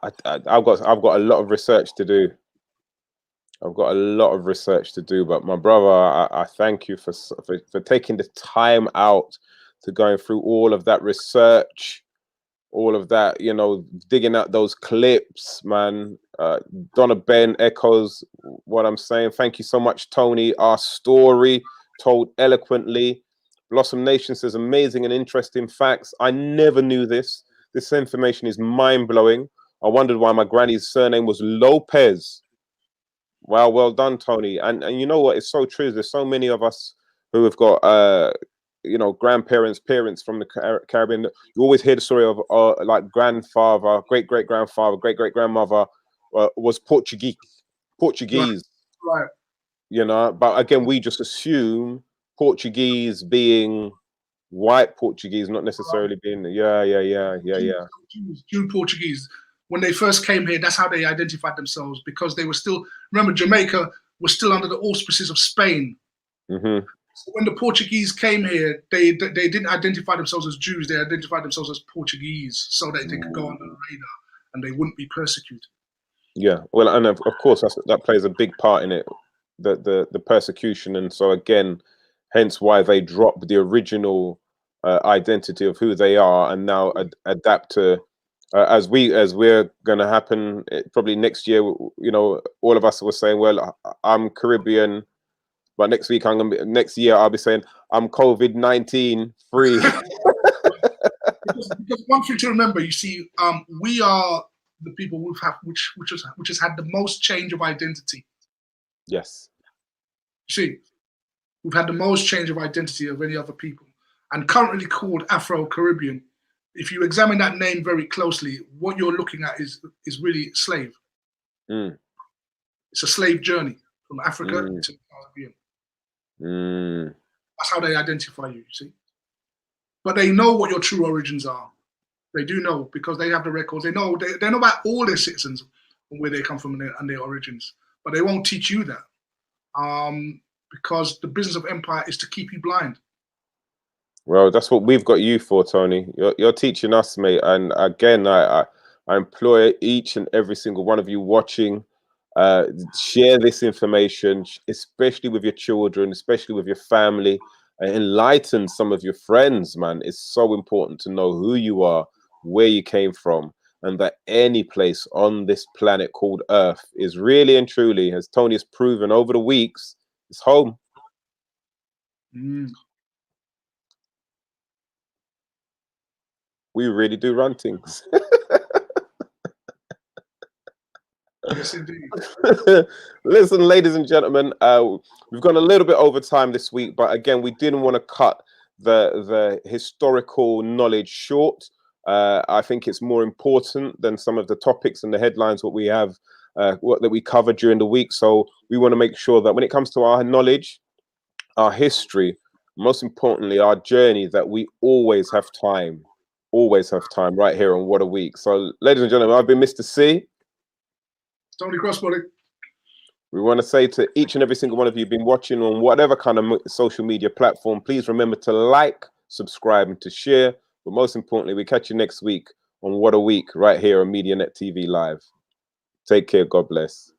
I've got a lot of research to do. But my brother, I thank you for taking the time out to going through all of that research, all of that, you know, digging out those clips, man. Donna Ben echoes what I'm saying. Thank you so much, Tony. Our story told eloquently. Blossom Nation says amazing and interesting facts. I never knew this. This information is mind-blowing. I wondered why my granny's surname was Lopez. Wow, well done, Tony. And you know what? It's so true. There's so many of us who have got you know, grandparents, parents from the Caribbean. You always hear the story of like grandfather, great-great-grandfather, great-great-grandmother was Portuguese. Right. You know, but again, we just assume Portuguese being white Portuguese, not necessarily being Jew Portuguese. When they first came here, that's how they identified themselves, because they were still, remember, Jamaica was still under the auspices of Spain. Mm-hmm. So when the Portuguese came here, they didn't identify themselves as Jews. They identified themselves as Portuguese, so that they could go under the radar and they wouldn't be persecuted. Yeah, well, and of course that plays a big part in it, the persecution, and so again, hence why they drop the original identity of who they are and now adapt to. As we're going to happen probably next year, you know, all of us were saying, well, I'm Caribbean, but next year I'll be saying I'm COVID-19 free. because one thing to remember, you see, we are the people which has had the most change of identity. Yes. You see, we've had the most change of identity of any other people, and currently called Afro-Caribbean. If you examine that name very closely, what you're looking at is really slave. It's a slave journey from Africa to the Caribbean. That's how they identify you, see. But they know what your true origins are. They do know, because they have the records. They know about all their citizens and where they come from and their origins. But they won't teach you that, because the business of empire is to keep you blind. Well, that's what we've got you for, Tony. You're teaching us, mate. And again, I implore each and every single one of you watching, Share this information, especially with your children, especially with your family. Enlighten some of your friends, man. It's so important to know who you are, where you came from, and that any place on this planet called Earth is really and truly, as Tony has proven over the weeks, is home. We really do run things. Yes, indeed. Listen, ladies and gentlemen, we've gone a little bit over time this week, but again, we didn't want to cut the historical knowledge short. I think it's more important than some of the topics and the headlines what we have, that we covered during the week. So we want to make sure that when it comes to our knowledge, our history, most importantly, our journey, that we always have time right here on What a Week. So, ladies and gentlemen, I've been Mr. C. Tony Crossbody. We want to say to each and every single one of you been watching on whatever kind of social media platform, please remember to like, subscribe, and to share. But most importantly, we catch you next week on What a Week right here on MediaNet TV Live. Take care. God bless.